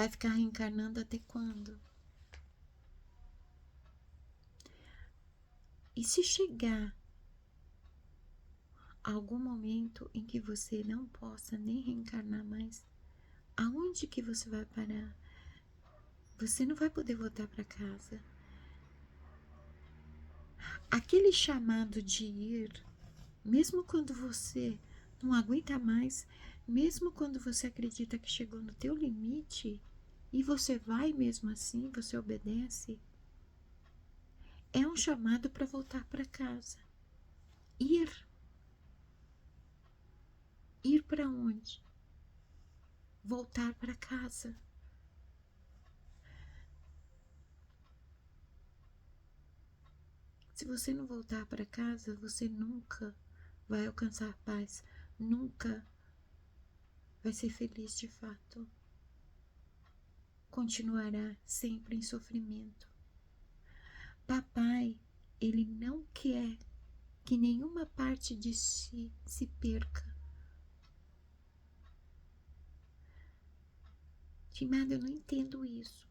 Vai ficar reencarnando até quando? E se chegar algum momento em que você não possa nem reencarnar mais, aonde que você vai parar? Você não vai poder voltar para casa. Aquele chamado de ir, mesmo quando você não aguenta mais, mesmo quando você acredita que chegou no teu limite, e você vai mesmo assim, você obedece, é um chamado para voltar para casa. Ir. Ir para onde? Voltar para casa. Se você não voltar para casa, você nunca vai alcançar paz, nunca vai ser feliz de fato. Continuará sempre em sofrimento. Papai, ele não quer que nenhuma parte de si se perca. Timada, eu não entendo isso.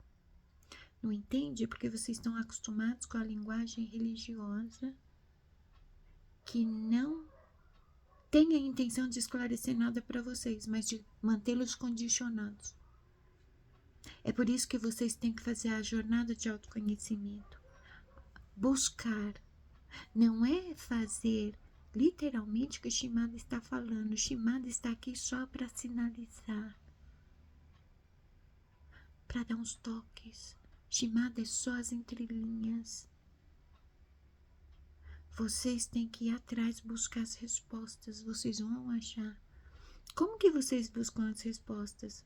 Não entende porque vocês estão acostumados com a linguagem religiosa que não tem a intenção de esclarecer nada para vocês, mas de mantê-los condicionados. É por isso que vocês têm que fazer a jornada de autoconhecimento. Buscar. Não é fazer literalmente o que o Shimada está falando. O Shimada está aqui só para sinalizar, para dar uns toques. Shimada é só as entrelinhas. Vocês têm que ir atrás, buscar as respostas. Vocês vão achar. Como que vocês buscam as respostas?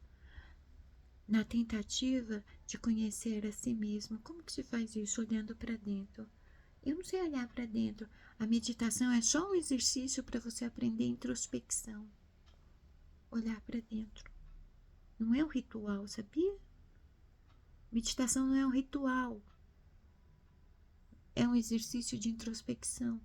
na tentativa de conhecer a si mesmo. Como que se faz isso? Olhando para dentro. Eu não sei olhar para dentro. A meditação é só um exercício para você aprender introspecção. Olhar para dentro. Não é um ritual, sabia? Meditação não é um ritual. É um exercício de introspecção.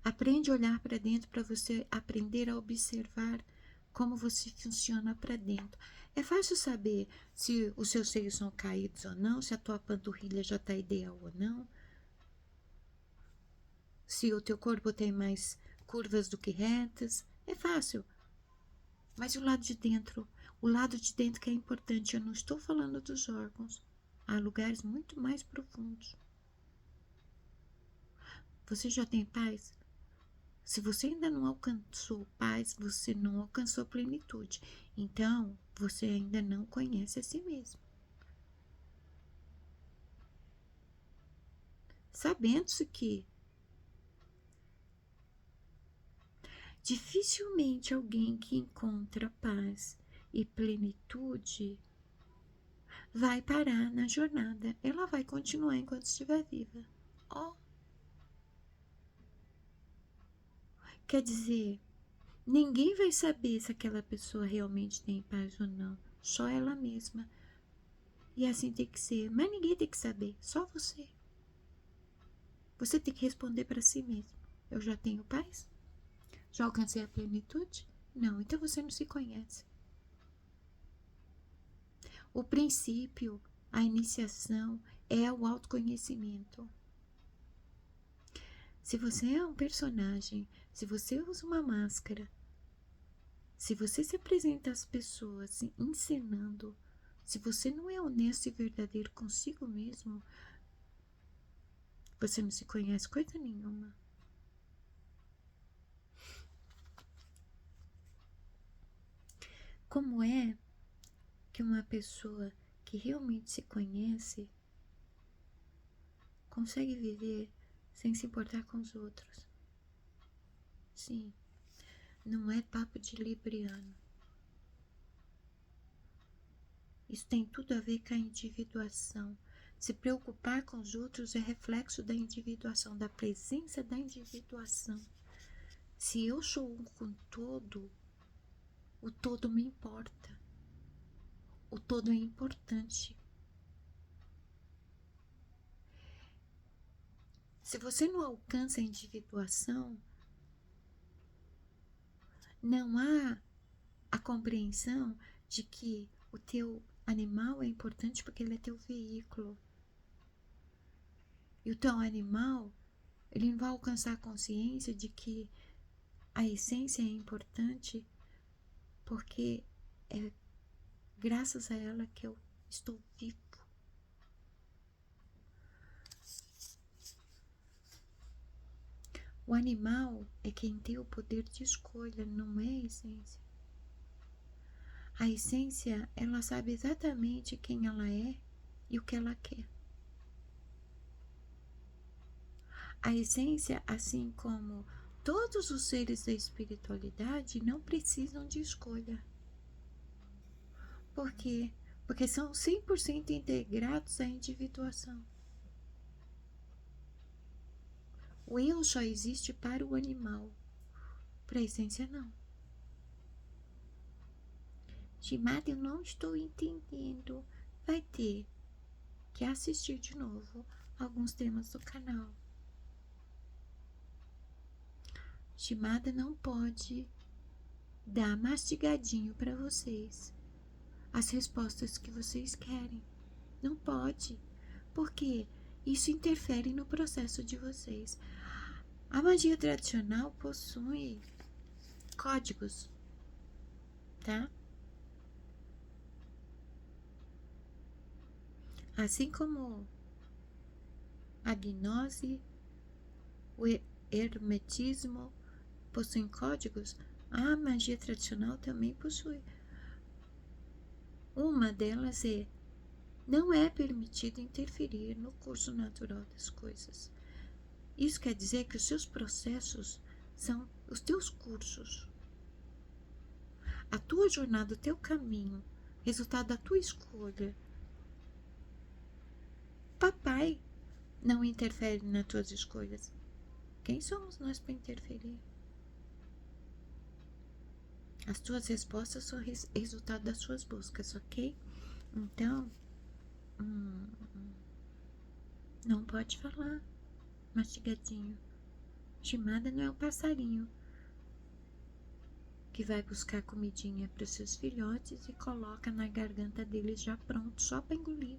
Aprende a olhar para dentro para você aprender a observar como você funciona para dentro. É fácil saber se os seus seios são caídos ou não, se a tua panturrilha já está ideal ou não, se o teu corpo tem mais curvas do que retas. É fácil. Mas o lado de dentro que é importante, eu não estou falando dos órgãos. Há lugares muito mais profundos. Você já tem paz? Se você ainda não alcançou paz, você não alcançou plenitude. Então, você ainda não conhece a si mesmo. Sabendo-se que dificilmente alguém que encontra paz e plenitude vai parar na jornada. Ela vai continuar enquanto estiver viva. Oh. Quer dizer, ninguém vai saber se aquela pessoa realmente tem paz ou não. Só ela mesma. E assim tem que ser. Mas ninguém tem que saber. Só você. Você tem que responder para si mesmo. Eu já tenho paz? Já alcancei a plenitude? Não, então você não se conhece. O princípio, a iniciação é o autoconhecimento. Se você é um personagem, se você usa uma máscara, se você se apresenta às pessoas encenando, se você não é honesto e verdadeiro consigo mesmo, você não se conhece coisa nenhuma. Como é que uma pessoa que realmente se conhece consegue viver sem se importar com os outros? Sim, não é papo de libriano. Isso tem tudo a ver com a individuação. Se preocupar com os outros é reflexo da individuação, da presença da individuação. Se eu sou um com todo, o todo me importa. O todo é importante. Se você não alcança a individuação, não há a compreensão de que o teu animal é importante porque ele é teu veículo. E o teu animal, ele não vai alcançar a consciência de que a essência é importante porque é graças a ela que eu estou vivo. O animal é quem tem o poder de escolha, não é a essência. A essência, ela sabe exatamente quem ela é e o que ela quer. A essência, assim como todos os seres da espiritualidade, não precisam de escolha. Por quê? Porque são 100% integrados à individuação. O eu só existe para o animal, para a essência não. Shimada, eu não estou entendendo. Vai ter que assistir de novo alguns temas do canal. Shimada não pode dar mastigadinho para vocês as respostas que vocês querem. Não pode, porque isso interfere no processo de vocês. A magia tradicional possui códigos, tá? Assim como a gnose, o hermetismo possuem códigos, a magia tradicional também possui. Uma delas é: não é permitido interferir no curso natural das coisas. Isso quer dizer que os seus processos são os teus cursos. A tua jornada, o teu caminho resultado da tua escolha. Papai não interfere nas tuas escolhas. Quem somos nós para interferir? As tuas respostas são resultado das suas buscas, ok? Então, não pode falar mastigadinho. Chimada não é um passarinho que vai buscar comidinha para os seus filhotes e coloca na garganta deles já pronto, só para engolir.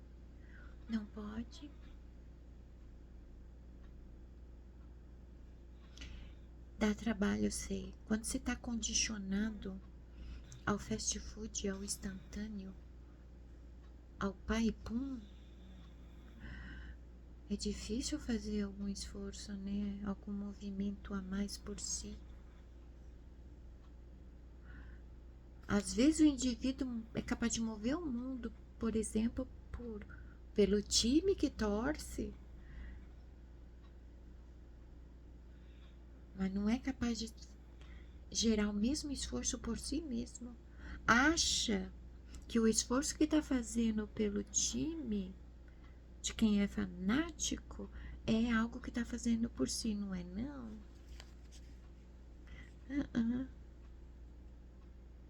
Não pode. Dá trabalho, eu sei. Quando você está condicionado ao fast food, ao instantâneo, ao pai pum, é difícil fazer algum esforço, né? Algum movimento a mais por si. Às vezes o indivíduo é capaz de mover o mundo, por exemplo, pelo time que torce, mas não é capaz de gerar o mesmo esforço por si mesmo. Acha que o esforço que está fazendo pelo time, de quem é fanático, é algo que está fazendo por si, não é não?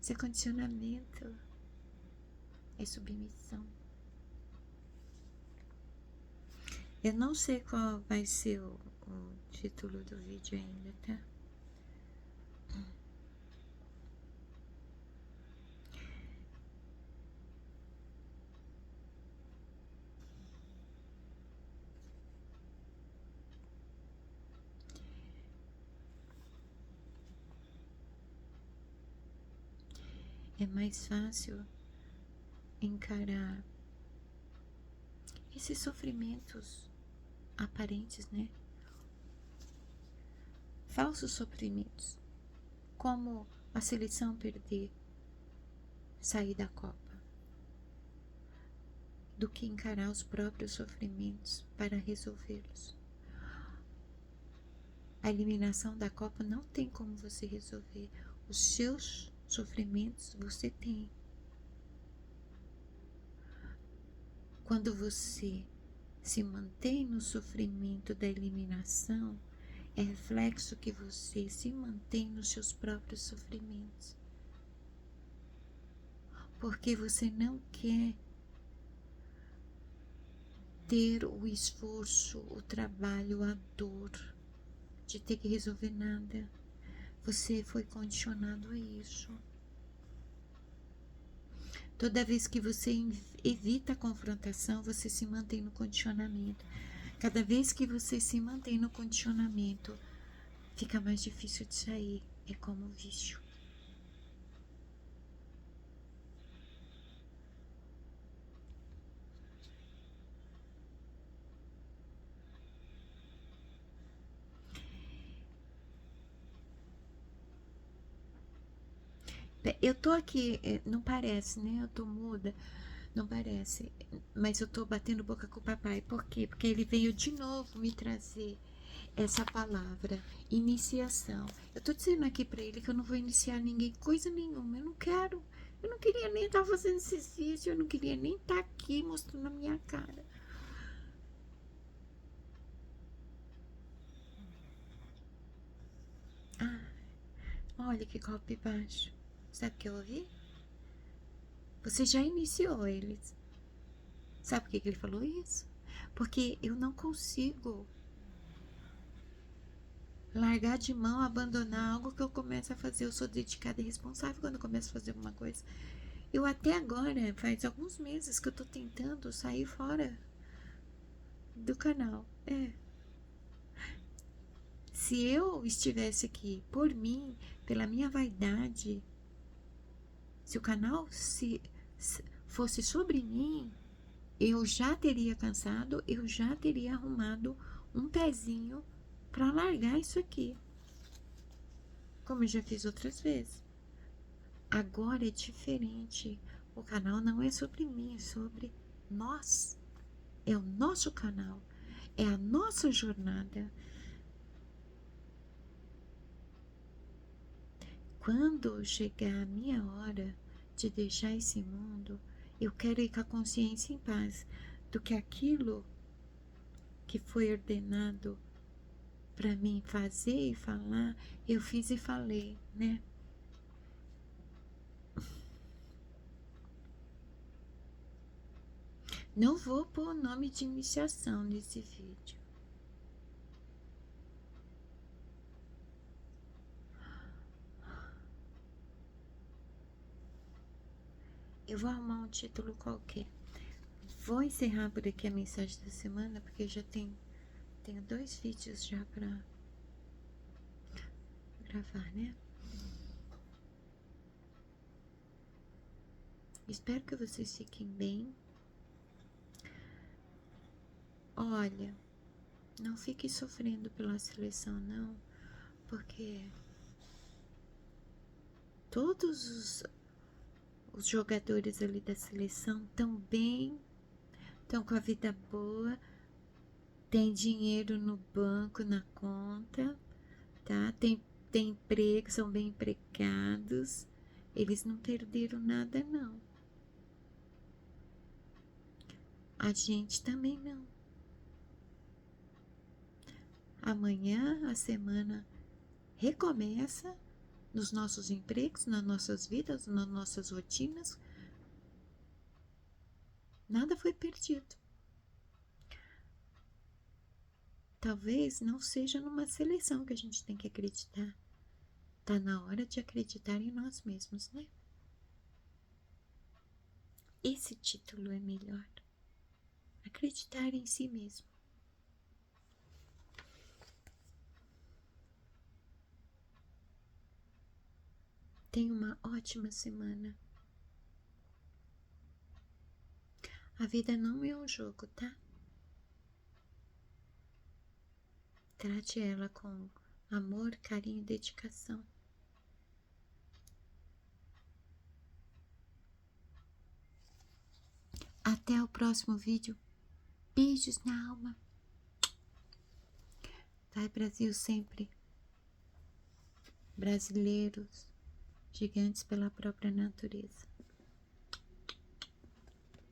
Isso é condicionamento, é submissão. Eu não sei qual vai ser o título do vídeo ainda, tá? É mais fácil encarar esses sofrimentos aparentes, né? Falsos sofrimentos, como a seleção perder, sair da Copa, do que encarar os próprios sofrimentos para resolvê-los. A eliminação da Copa não tem como você resolver. Os seus sofrimentos você tem. Quando você se mantém no sofrimento da eliminação, é reflexo que você se mantém nos seus próprios sofrimentos. Porque você não quer ter o esforço, o trabalho, a dor de ter que resolver nada. Você foi condicionado a isso. Toda vez que você evita a confrontação, você se mantém no condicionamento. Cada vez que você se mantém no condicionamento, fica mais difícil de sair. É como um vício. Eu tô aqui, não parece, né? Eu tô muda, não parece. Mas eu tô batendo boca com o papai. Por quê? Porque ele veio de novo me trazer essa palavra, iniciação. Eu tô dizendo aqui pra ele que eu não vou iniciar ninguém, coisa nenhuma. Eu não quero. Eu não queria nem estar fazendo esses vídeos. Eu não queria nem estar aqui mostrando a minha cara. Ah, olha que golpe baixo. Sabe o que eu ouvi? Você já iniciou eles. Sabe por que ele falou isso? Porque eu não consigo largar de mão, abandonar algo que eu começo a fazer. Eu sou dedicada e responsável quando eu começo a fazer alguma coisa. Eu até agora, faz alguns meses que eu tô tentando sair fora do canal. Se eu estivesse aqui por mim, pela minha vaidade, se o canal fosse sobre mim, eu já teria cansado, eu já teria arrumado um pezinho para largar isso aqui, como eu já fiz outras vezes. Agora é diferente. O canal não é sobre mim, é sobre nós. É o nosso canal, é a nossa jornada. Quando chegar a minha hora de deixar esse mundo, eu quero ir com a consciência em paz do que aquilo que foi ordenado para mim fazer e falar, eu fiz e falei, né? Não vou pôr o nome de iniciação nesse vídeo. Eu vou arrumar um título qualquer. Vou encerrar por aqui a mensagem da semana, porque eu já tenho 2 vídeos já pra gravar, né? Espero que vocês fiquem bem. Olha, não fique sofrendo pela seleção, não, porque todos os jogadores ali da seleção estão bem, estão com a vida boa, tem dinheiro no banco, na conta, tá? Tem emprego, são bem empregados, eles não perderam nada, não. A gente também não. Amanhã a semana recomeça nos nossos empregos, nas nossas vidas, nas nossas rotinas. Nada foi perdido. Talvez não seja numa seleção que a gente tem que acreditar. Tá na hora de acreditar em nós mesmos, né? Esse título é melhor. Acreditar em si mesmo. Tenha uma ótima semana. A vida não é um jogo, tá? Trate ela com amor, carinho e dedicação. Até o próximo vídeo. Beijos na alma. Vai, Brasil, sempre. Brasileiros, gigantes pela própria natureza.